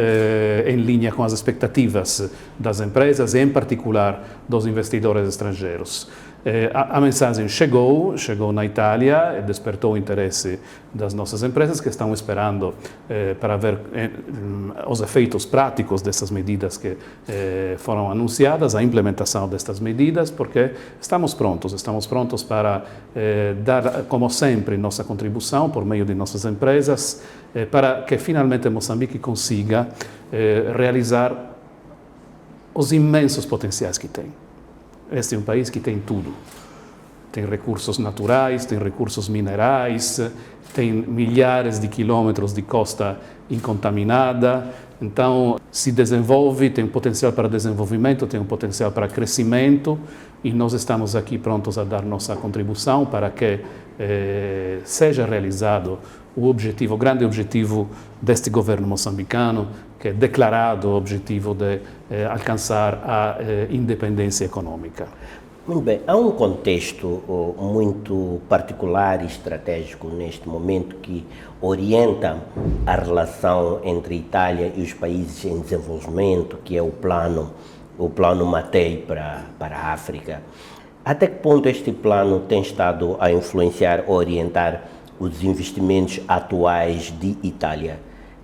em linha com as expectativas das empresas e, em particular, dos investidores estrangeiros. A mensagem chegou na Itália e despertou o interesse das nossas empresas, que estão esperando para ver os efeitos práticos dessas medidas que foram anunciadas, a implementação destas medidas, porque estamos prontos para dar, como sempre, nossa contribuição por meio de nossas empresas, para que finalmente Moçambique consiga realizar os imensos potenciais que tem. Este é um país que tem tudo. Tem recursos naturais, tem recursos minerais, tem milhares de quilômetros de costa incontaminada. Então, se desenvolve, tem um potencial para desenvolvimento, tem um potencial para crescimento, e nós estamos aqui prontos a dar nossa contribuição para que seja realizado o grande objetivo deste governo moçambicano, que é declarado o objetivo de alcançar a independência econômica. Muito bem, há um contexto muito particular e estratégico neste momento que orienta a relação entre a Itália e os países em desenvolvimento, que é o plano Mattei para a África. Até que ponto este plano tem estado a influenciar ou orientar os investimentos atuais de Itália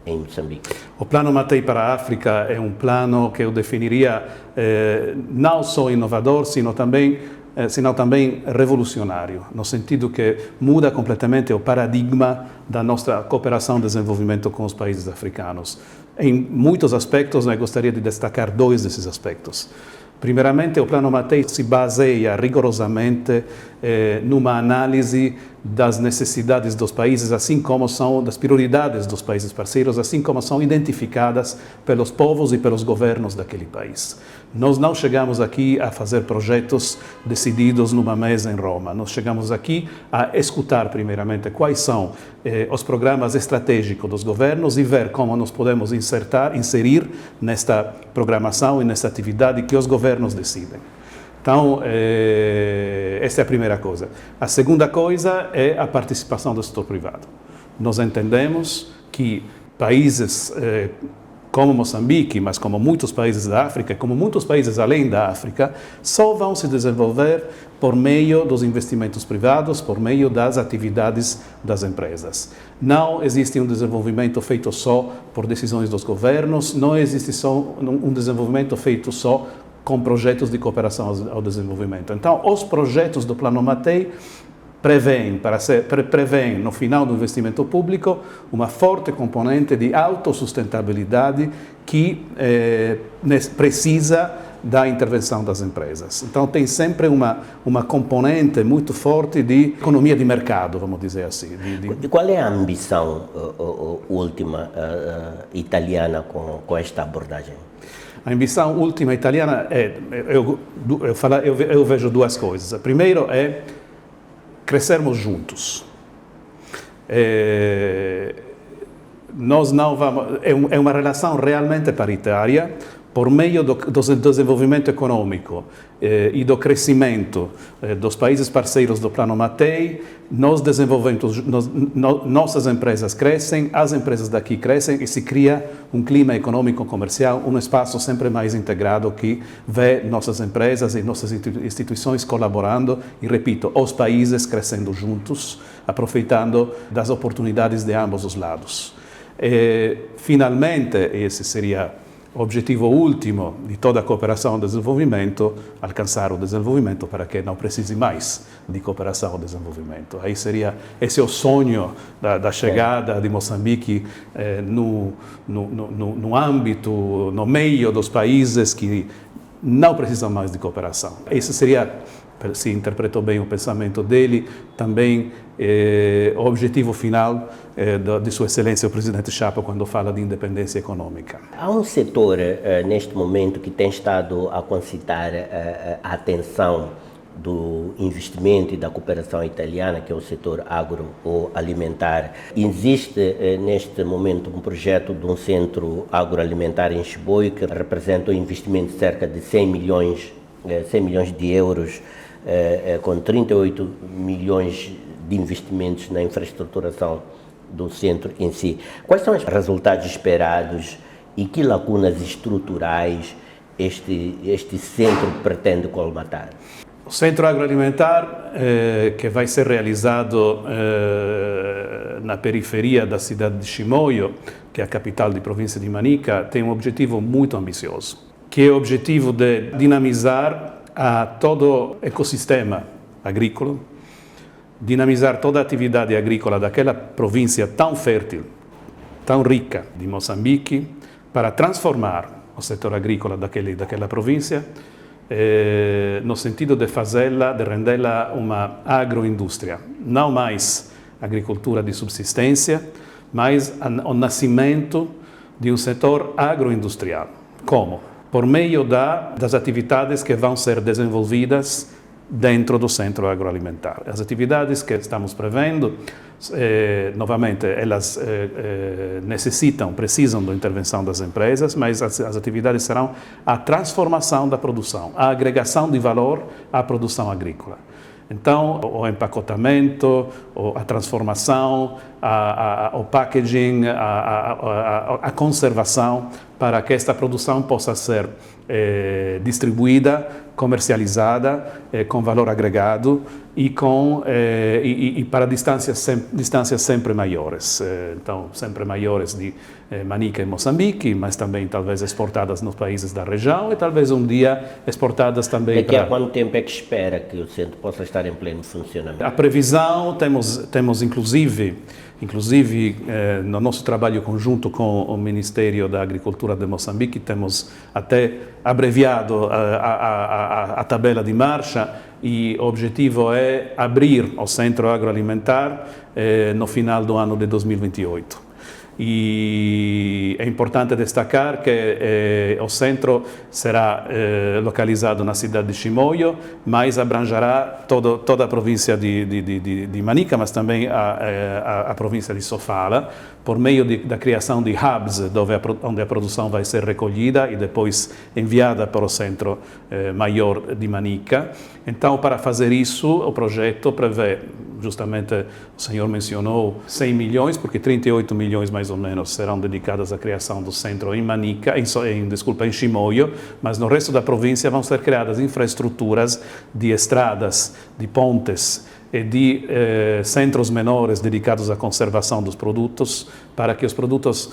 em Moçambique? O plano Mattei para a África é um plano que eu definiria não só inovador, sino também revolucionário, no sentido que muda completamente o paradigma da nossa cooperação e desenvolvimento com os países africanos. Em muitos aspectos, eu gostaria de destacar dois desses aspectos. Primeiramente, o Plano Mattei se baseia rigorosamente numa análise das necessidades dos países, assim como são das prioridades dos países parceiros, assim como são identificadas pelos povos e pelos governos daquele país. Nós não chegamos aqui a fazer projetos decididos numa mesa em Roma. Nós chegamos aqui a escutar, primeiramente, quais são os programas estratégicos dos governos e ver como nós podemos inserir nesta programação e nesta atividade que os governos decidem. Então, essa é a primeira coisa. A segunda coisa é a participação do setor privado. Nós entendemos que países como Moçambique, mas como muitos países da África, como muitos países além da África, só vão se desenvolver por meio dos investimentos privados, por meio das atividades das empresas. Não existe um desenvolvimento feito só por decisões dos governos, não existe só um desenvolvimento feito só com projetos de cooperação ao desenvolvimento. Então, os projetos do Plano Mattei prevêem, no final do investimento público, uma forte componente de autossustentabilidade que precisa da intervenção das empresas. Então, tem sempre uma componente muito forte de economia de mercado, vamos dizer assim. Qual é a ambição última italiana com esta abordagem? A ambição última italiana eu vejo duas coisas. A primeira é crescermos juntos. Nós não vamos, é uma relação realmente paritária por meio do desenvolvimento econômico e do crescimento dos países parceiros do Plano Mattei. Nós desenvolvemos, nossas empresas crescem, as empresas daqui crescem e se cria um clima econômico comercial, um espaço sempre mais integrado que vê nossas empresas e nossas instituições colaborando e, repito, os países crescendo juntos, aproveitando das oportunidades de ambos os lados. Finalmente, esse seria o objetivo último de toda a cooperação ao desenvolvimento, alcançar o desenvolvimento para que não precise mais de cooperação ao desenvolvimento. Aí seria, esse é o sonho da chegada de Moçambique no âmbito, no meio dos países que não precisam mais de cooperação. Esse seria, se interpretou bem o pensamento dele, também o objetivo final de Sua Excelência o Presidente Chapa quando fala de independência econômica. Há um setor neste momento que tem estado a concitar a atenção do investimento e da cooperação italiana, que é o setor agroalimentar. Existe neste momento um projeto de um centro agroalimentar em Chiboi que representa um investimento de cerca de 100 milhões de euros, com 38 milhões de investimentos na infraestruturação do centro em si. Quais são os resultados esperados e que lacunas estruturais este centro pretende colmatar? O Centro Agroalimentar, que vai ser realizado na periferia da cidade de Chimoio, que é a capital da província de Manica, tem um objetivo muito ambicioso, que é o objetivo de dinamizar todo o ecossistema agrícola, dinamizar toda a atividade agrícola daquela província tão fértil, tão rica de Moçambique, para transformar o setor agrícola daquela província, no sentido de fazê-la, de rendê-la uma agroindústria, não mais agricultura de subsistência, mas o nascimento de um setor agroindustrial. Como? Por meio das atividades que vão ser desenvolvidas dentro do centro agroalimentar. As atividades que estamos prevendo, novamente, elas precisam da intervenção das empresas, mas as atividades serão a transformação da produção, a agregação de valor à produção agrícola. Então, o empacotamento, a transformação, o packaging, a conservação, para que esta produção possa ser distribuída, comercializada, com valor agregado e para distâncias sempre maiores. Então, sempre maiores de Manica em Moçambique, mas também talvez exportadas nos países da região e talvez um dia exportadas também Daqui a quanto tempo é que espera que o centro possa estar em pleno funcionamento? A previsão, temos inclusive no nosso trabalho conjunto com o Ministério da Agricultura de Moçambique, temos até abreviado a tabela de marcha e o objetivo é abrir o centro agroalimentar no final do ano de 2028. E é importante destacar que o centro será localizado na cidade de Chimoio, mas abrangerá toda a província de Manica, mas também a província de Sofala, por meio da criação de hubs, onde a produção vai ser recolhida e depois enviada para o centro maior de Manica. Então, para fazer isso, o projeto prevê, justamente o senhor mencionou 100 milhões, porque 38 milhões mais ou menos serão dedicados à criação do centro em Manica, em Chimoio, mas no resto da província vão ser criadas infraestruturas de estradas, de pontes e de centros menores dedicados à conservação dos produtos, para que os produtos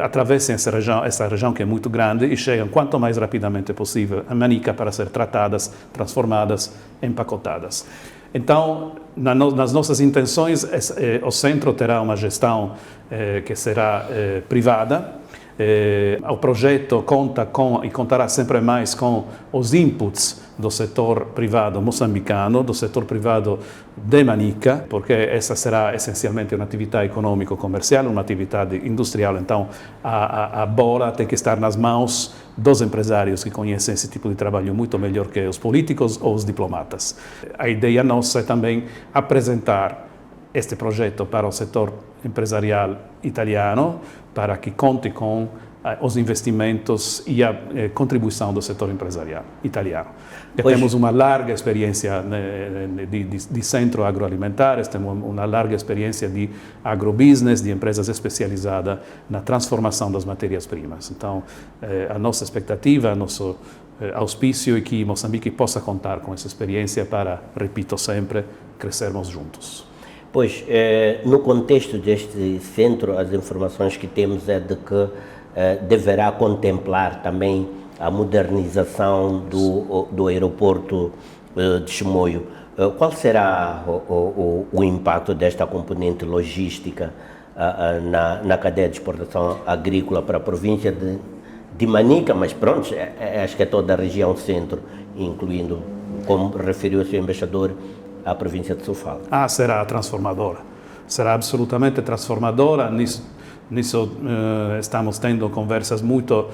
atravessem essa região que é muito grande e cheguem quanto mais rapidamente possível a Manica para ser tratadas, transformadas, empacotadas. Então, nas nossas intenções, o centro terá uma gestão que será privada. O projeto conta e contará sempre mais com os inputs do setor privado moçambicano, do setor privado de Manica, porque essa será essencialmente uma atividade econômico-comercial, uma atividade industrial. Então, a bola tem que estar nas mãos dos empresários que conhecem esse tipo de trabalho muito melhor que os políticos ou os diplomatas. A ideia nossa é também apresentar este projeto para o setor empresarial italiano, para que conte com os investimentos e a contribuição do setor empresarial italiano. Temos uma larga experiência de centro agroalimentares, temos uma larga experiência de agrobusiness, de empresas especializadas na transformação das matérias-primas. Então, a nossa expectativa, nosso auspício é que Moçambique possa contar com essa experiência para, repito sempre, crescermos juntos. Pois, no contexto deste centro, as informações que temos é de que deverá contemplar também a modernização do aeroporto de Chimoio. Qual será o impacto desta componente logística na cadeia de exportação agrícola para a província de Manica, mas pronto, acho que é toda a região centro, incluindo, como referiu o senhor embaixador, a província de Sofala? Será transformadora. Será absolutamente transformadora. Nisso estamos tendo conversas muito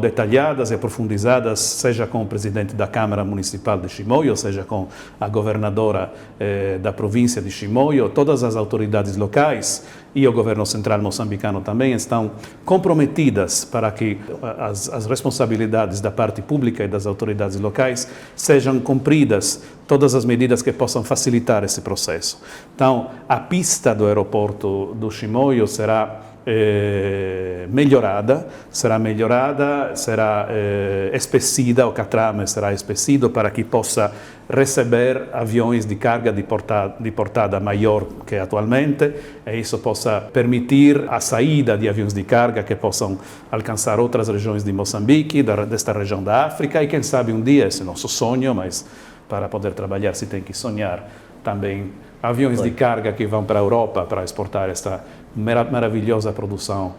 detalhadas e aprofundizadas, seja com o presidente da Câmara Municipal de Chimoio, seja com a governadora da província de Chimoio. Todas as autoridades locais e o governo central moçambicano também estão comprometidas para que as responsabilidades da parte pública e das autoridades locais sejam cumpridas, todas as medidas que possam facilitar esse processo. Então, a pista do aeroporto do Chimoio será melhorada, será espessida, o catrame será espessido para que possa receber aviões de carga de portada maior que atualmente, e isso possa permitir a saída de aviões de carga que possam alcançar outras regiões de Moçambique, desta região da África, e quem sabe um dia, esse é nosso sonho, mas para poder trabalhar se tem que sonhar também, aviões de carga que vão para a Europa para exportar esta maravilhosa produção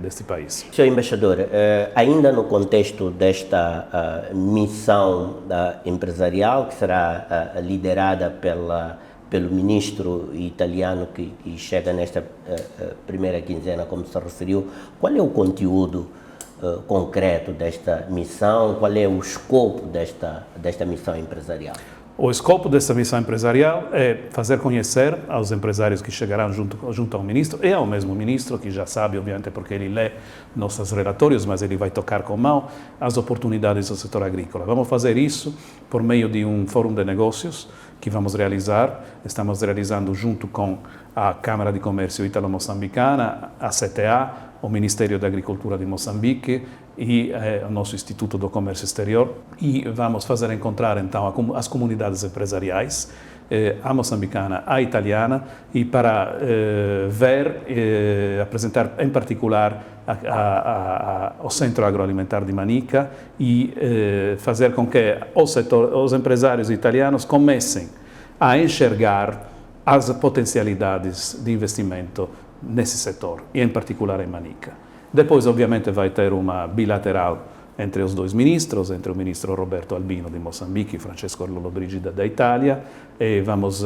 deste país. Senhor Embaixador, ainda no contexto desta missão empresarial, que será liderada pelo ministro italiano que chega nesta primeira quinzena, como se referiu, qual é o conteúdo concreto desta missão, qual é o escopo desta missão empresarial? O escopo dessa missão empresarial é fazer conhecer aos empresários que chegarão junto ao ministro e ao mesmo ministro, que já sabe, obviamente, porque ele lê nossos relatórios, mas ele vai tocar com mão as oportunidades do setor agrícola. Vamos fazer isso por meio de um fórum de negócios que vamos realizar. Estamos realizando junto com a Câmara de Comércio Italo-Moçambicana, a CTA, o Ministério da Agricultura de Moçambique e o nosso Instituto do Comércio Exterior, e vamos fazer encontrar então as comunidades empresariais, a moçambicana, a italiana, e para apresentar em particular o Centro Agroalimentar de Manica e fazer com que os empresários italianos comecem a enxergar as potencialidades de investimento nesse setor, e em particular em Manica. Depois, obviamente, vai ter uma bilateral entre os dois ministros, entre o ministro Roberto Albino de Moçambique e Francesco Lollobrigida da Itália, e vamos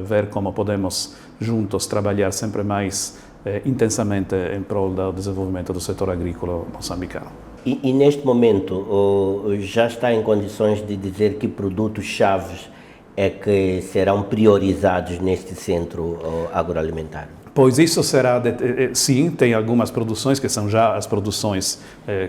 ver como podemos juntos trabalhar sempre mais intensamente em prol do desenvolvimento do setor agrícola moçambicano. E neste momento já está em condições de dizer que produtos-chave é que serão priorizados neste centro agroalimentar? Pois isso será, sim, tem algumas produções que são já as produções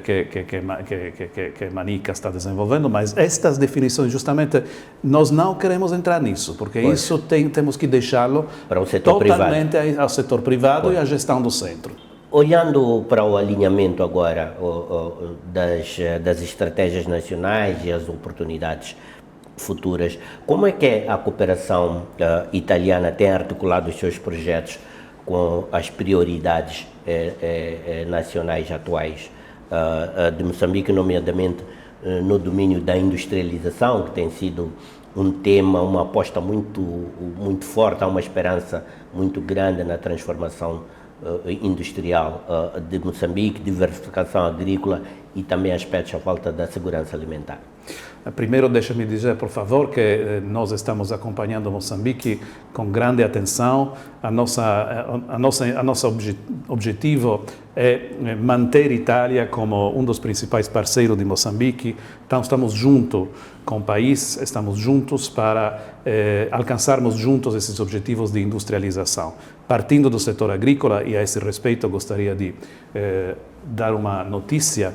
que Manica está desenvolvendo, mas estas definições, justamente, nós não queremos entrar nisso, porque isso temos que deixá-lo para o setor totalmente privado. Ao setor privado e à gestão do centro. Olhando para o alinhamento agora das estratégias nacionais e as oportunidades futuras, como é que a cooperação italiana tem articulado os seus projetos com as prioridades nacionais atuais de Moçambique, nomeadamente no domínio da industrialização, que tem sido um tema, uma aposta muito forte, há uma esperança muito grande na transformação industrial de Moçambique, diversificação agrícola e também aspectos à falta da segurança alimentar. Primeiro, deixa-me dizer, por favor, que nós estamos acompanhando Moçambique com grande atenção. Nosso objetivo é manter a Itália como um dos principais parceiros de Moçambique. Então, estamos juntos com o país, estamos juntos para alcançarmos juntos esses objetivos de industrialização. Partindo do setor agrícola, e a esse respeito gostaria de dar uma notícia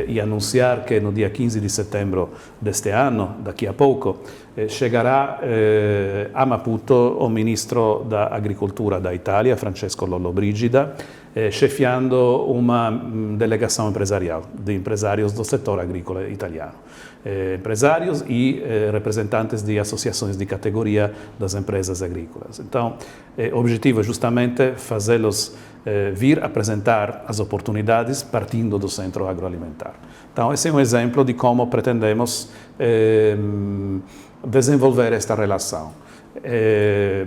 e anunciar que no dia 15 de setembro deste ano, daqui a pouco, chegará a Maputo o ministro da Agricultura da Itália, Francesco Lollobrigida, chefiando uma delegação empresarial de empresários do setor agrícola italiano. Empresários e representantes de associações de categoria das empresas agrícolas. Então, o objetivo é justamente fazê-los vir apresentar as oportunidades partindo do centro agroalimentar. Então, esse é um exemplo de como pretendemos desenvolver esta relação.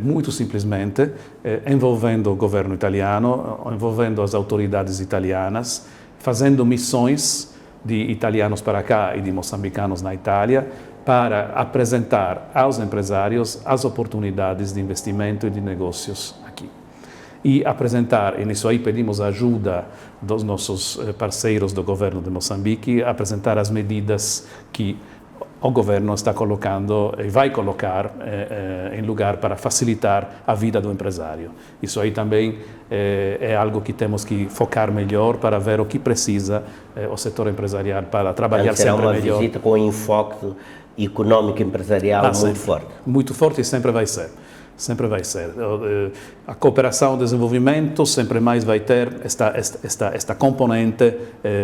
Muito simplesmente envolvendo o governo italiano, envolvendo as autoridades italianas, fazendo missões de italianos para cá e de moçambicanos na Itália para apresentar aos empresários as oportunidades de investimento e de negócios aqui. E apresentar, e nisso aí pedimos a ajuda dos nossos parceiros do governo de Moçambique, apresentar as medidas que o governo está colocando e vai colocar em lugar para facilitar a vida do empresário. Isso aí também é algo que temos que focar melhor para ver o que precisa o setor empresarial para trabalhar sempre melhor. Será uma visita com enfoque econômico e empresarial muito forte. Muito forte e sempre vai ser. Sempre vai ser. A cooperação e o desenvolvimento sempre mais vai ter esta componente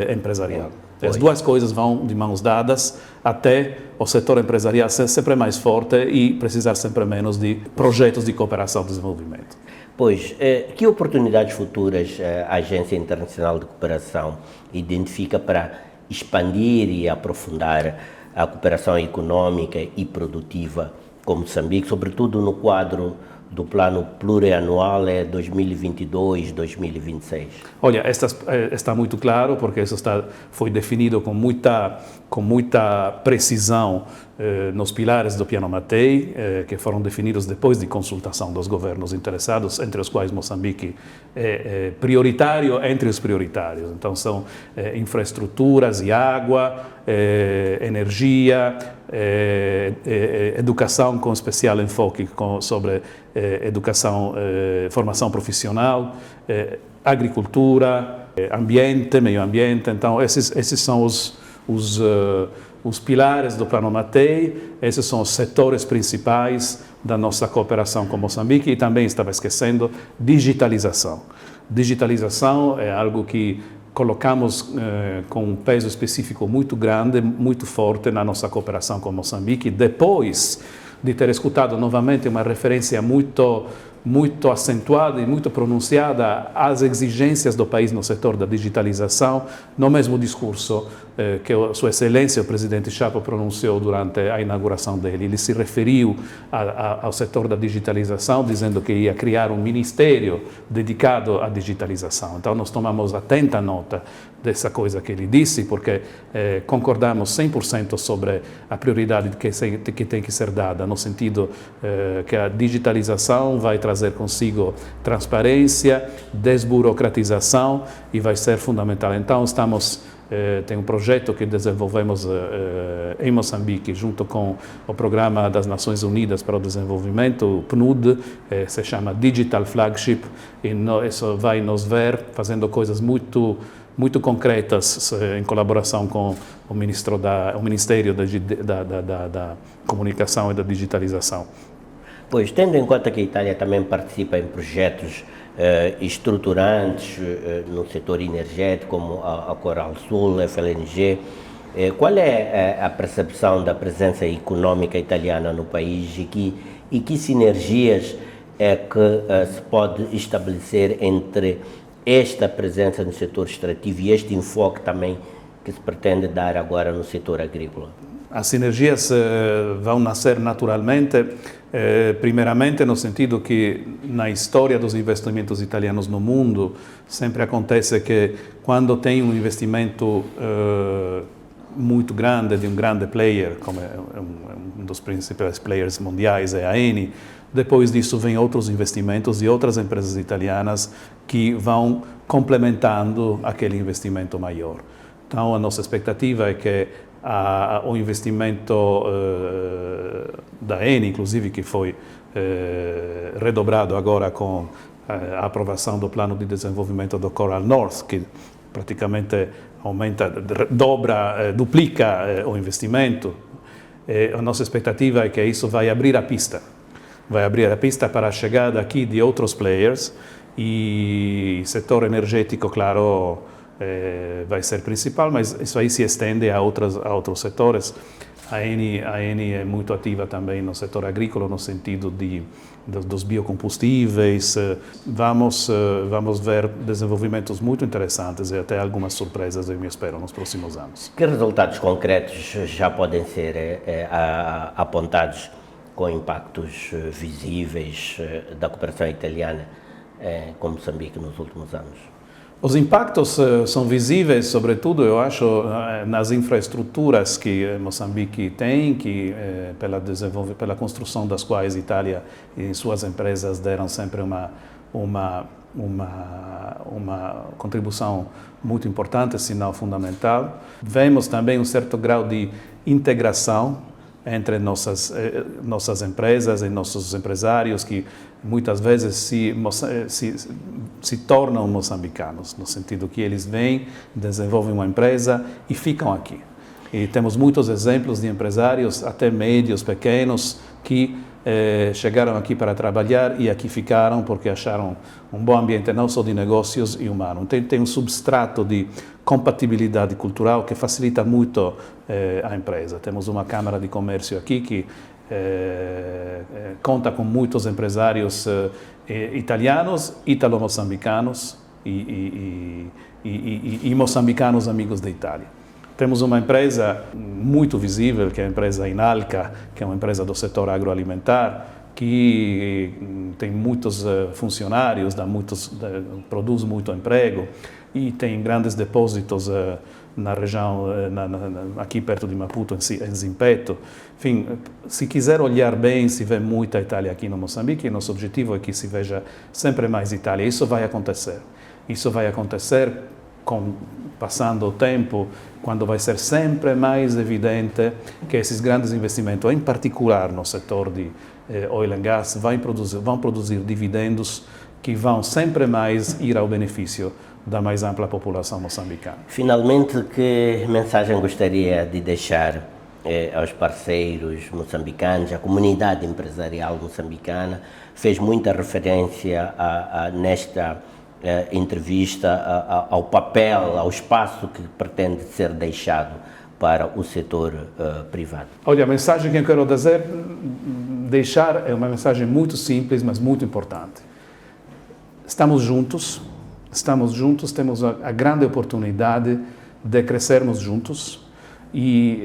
empresarial. As duas coisas vão de mãos dadas até o setor empresarial ser sempre mais forte e precisar sempre menos de projetos de cooperação e desenvolvimento. Pois, que oportunidades futuras a Agência Internacional de Cooperação identifica para expandir e aprofundar a cooperação econômica e produtiva com Moçambique, sobretudo no quadro do plano plurianual é 2022-2026? Olha, está muito claro, porque isso foi definido com muita precisão nos pilares do Piano Mattei, que foram definidos depois de consultação dos governos interessados, entre os quais Moçambique é prioritário entre os prioritários. Então, são infraestruturas e água, energia, educação com especial enfoque sobre educação, formação profissional, agricultura, ambiente, meio ambiente. Então, esses são os pilares do Plano Mattei, esses são os setores principais da nossa cooperação com Moçambique. E também estava esquecendo digitalização. Digitalização é algo que colocamos com um peso específico muito grande, muito forte na nossa cooperação com Moçambique, depois de ter escutado novamente uma referência muito acentuada e muito pronunciada às exigências do país no setor da digitalização, no mesmo discurso que Sua Excelência, o presidente Chapo, pronunciou durante a inauguração dele. Ele se referiu ao setor da digitalização, dizendo que ia criar um ministério dedicado à digitalização. Então, nós tomamos atenta nota dessa coisa que ele disse, porque concordamos 100% sobre a prioridade que tem que ser dada, no sentido que a digitalização vai trazer consigo transparência, desburocratização e vai ser fundamental. Então, tem um projeto que desenvolvemos em Moçambique, junto com o Programa das Nações Unidas para o Desenvolvimento, o PNUD, se chama Digital Flagship, e isso vai nos ver fazendo coisas muito concretas em colaboração com o Ministério da Comunicação e da Digitalização. Pois, tendo em conta que a Itália também participa em projetos estruturantes no setor energético, como a Coral Sul, a FLNG, qual é a percepção da presença econômica italiana no país e que sinergias é que se pode estabelecer entre esta presença no setor extrativo e este enfoque também que se pretende dar agora no setor agrícola? As sinergias vão nascer naturalmente, primeiramente no sentido que na história dos investimentos italianos no mundo sempre acontece que quando tem um investimento muito grande de um grande player, como um dos principais players mundiais é a Eni, depois disso vem outros investimentos de outras empresas italianas que vão complementando aquele investimento maior. Então, a nossa expectativa é que o investimento da Eni, inclusive, que foi redobrado agora com a aprovação do plano de desenvolvimento do Coral North, que praticamente aumenta, duplica o investimento. A nossa expectativa é que isso vai abrir a pista para a chegada aqui de outros players, e o setor energético, claro, vai ser principal, mas isso aí se estende a outros setores. A Eni é muito ativa também no setor agrícola, no sentido dos biocombustíveis. Vamos ver desenvolvimentos muito interessantes e até algumas surpresas, eu me espero, nos próximos anos. Que resultados concretos já podem ser apontados com impactos visíveis da cooperação italiana com Moçambique nos últimos anos? Os impactos são visíveis, sobretudo, eu acho, nas infraestruturas que Moçambique tem, que pela construção das quais a Itália e suas empresas deram sempre uma contribuição muito importante, sinal fundamental. Vemos também um certo grau de integração entre nossas empresas e nossos empresários, que muitas vezes se tornam moçambicanos, no sentido que eles vêm, desenvolvem uma empresa e ficam aqui. E temos muitos exemplos de empresários, até médios, pequenos, que chegaram aqui para trabalhar e aqui ficaram porque acharam um bom ambiente, não só de negócios e humano. Tem um substrato de compatibilidade cultural que facilita muito a empresa. Temos uma Câmara de Comércio aqui que conta com muitos empresários italianos, italo-moçambicanos e moçambicanos amigos da Itália. Temos uma empresa muito visível, que é a empresa Inalca, que é uma empresa do setor agroalimentar, que tem muitos funcionários, produz muito emprego e tem grandes depósitos na região, aqui perto de Maputo, em Zimpeto. Enfim, se quiser olhar bem, se vê muita Itália aqui no Moçambique, e nosso objetivo é que se veja sempre mais Itália. Isso vai acontecer. Isso vai acontecer passando o tempo, quando vai ser sempre mais evidente que esses grandes investimentos, em particular no setor de oil and gas, vão produzir dividendos que vão sempre mais ir ao benefício da mais ampla população moçambicana. Finalmente, que mensagem gostaria de deixar aos parceiros moçambicanos, à comunidade empresarial moçambicana? Fez muita referência nesta entrevista ao papel, ao espaço que pretende ser deixado para o setor privado. Olha, a mensagem que eu quero deixar é uma mensagem muito simples, mas muito importante. Estamos juntos, temos a grande oportunidade de crescermos juntos e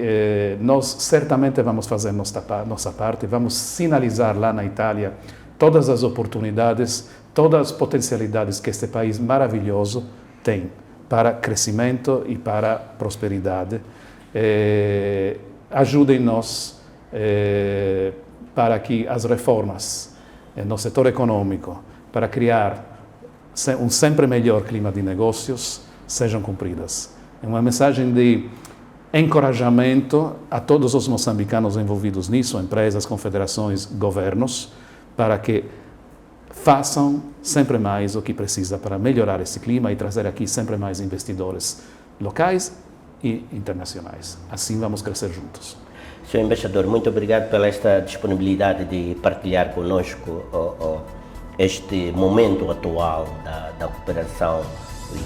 nós certamente vamos fazer nossa parte, vamos sinalizar lá na Itália todas as oportunidades, todas as potencialidades que este país maravilhoso tem para crescimento e para prosperidade. Ajudem-nos para que as reformas no setor econômico, para criar um sempre melhor clima de negócios, sejam cumpridas. É uma mensagem de encorajamento a todos os moçambicanos envolvidos nisso, empresas, confederações, governos, para que façam sempre mais o que precisa para melhorar esse clima e trazer aqui sempre mais investidores locais e internacionais. Assim vamos crescer juntos. Senhor Embaixador, muito obrigado pela esta disponibilidade de partilhar conosco este momento atual da cooperação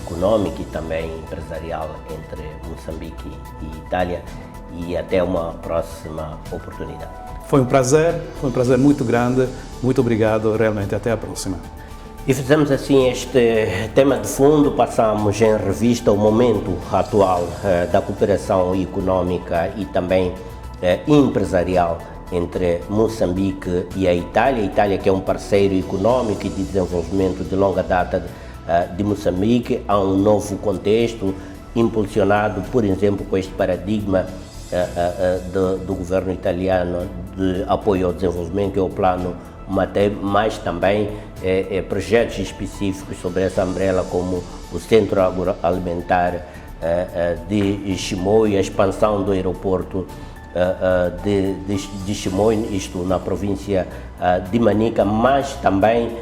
econômica e também empresarial entre Moçambique e Itália, e até uma próxima oportunidade. Foi um prazer muito grande, muito obrigado, realmente até a próxima. E fizemos assim este tema de fundo, passamos em revista o momento atual da cooperação econômica e também empresarial entre Moçambique e a Itália que é um parceiro econômico e de desenvolvimento de longa data de Moçambique, há um novo contexto impulsionado, por exemplo, com este paradigma do governo italiano de apoio ao desenvolvimento, que é o plano Mattei, mas também projetos específicos sobre essa umbrella, como o Centro Agroalimentar de Chimoio, a expansão do aeroporto de Chimoio, isto na província de Manica, mas também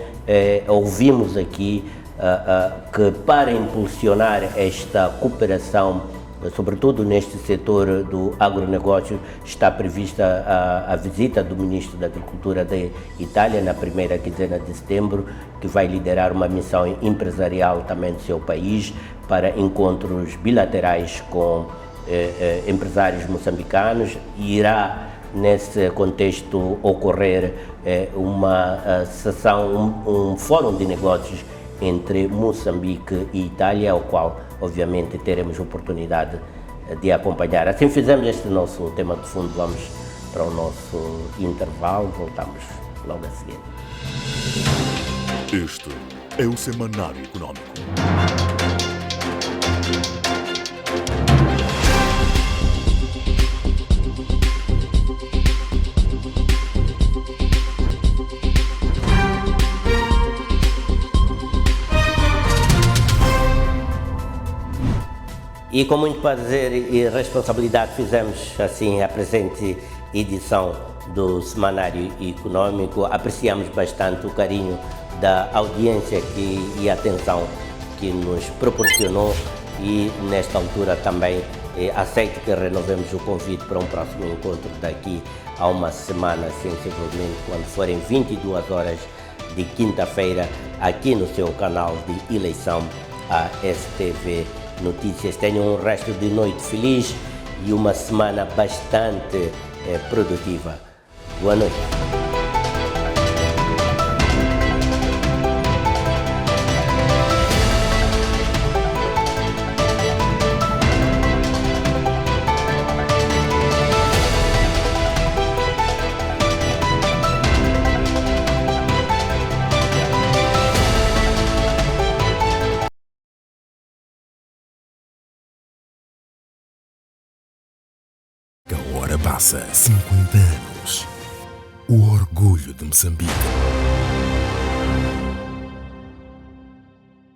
ouvimos aqui que para impulsionar esta cooperação, sobretudo neste setor do agronegócio, está prevista a visita do Ministro da Agricultura da Itália na primeira quinzena de setembro, que vai liderar uma missão empresarial também do seu país para encontros bilaterais com empresários moçambicanos. Irá, nesse contexto, ocorrer uma sessão, um fórum de negócios entre Moçambique e Itália, ao qual, obviamente, teremos oportunidade de acompanhar. Assim fizemos este nosso tema de fundo. Vamos para o nosso intervalo, voltamos logo a seguir. Este é o Semanário Econômico. E com muito prazer e responsabilidade fizemos assim a presente edição do Semanário Econômico. Apreciamos bastante o carinho da audiência e a atenção que nos proporcionou, e nesta altura também aceito que renovemos o convite para um próximo encontro daqui a uma semana, sensivelmente, quando forem 22 horas de quinta-feira, aqui no seu canal de eleição, a STV Notícias. Tenham um resto de noite feliz e uma semana bastante produtiva. Boa noite. passa 50 anos. O orgulho de Moçambique.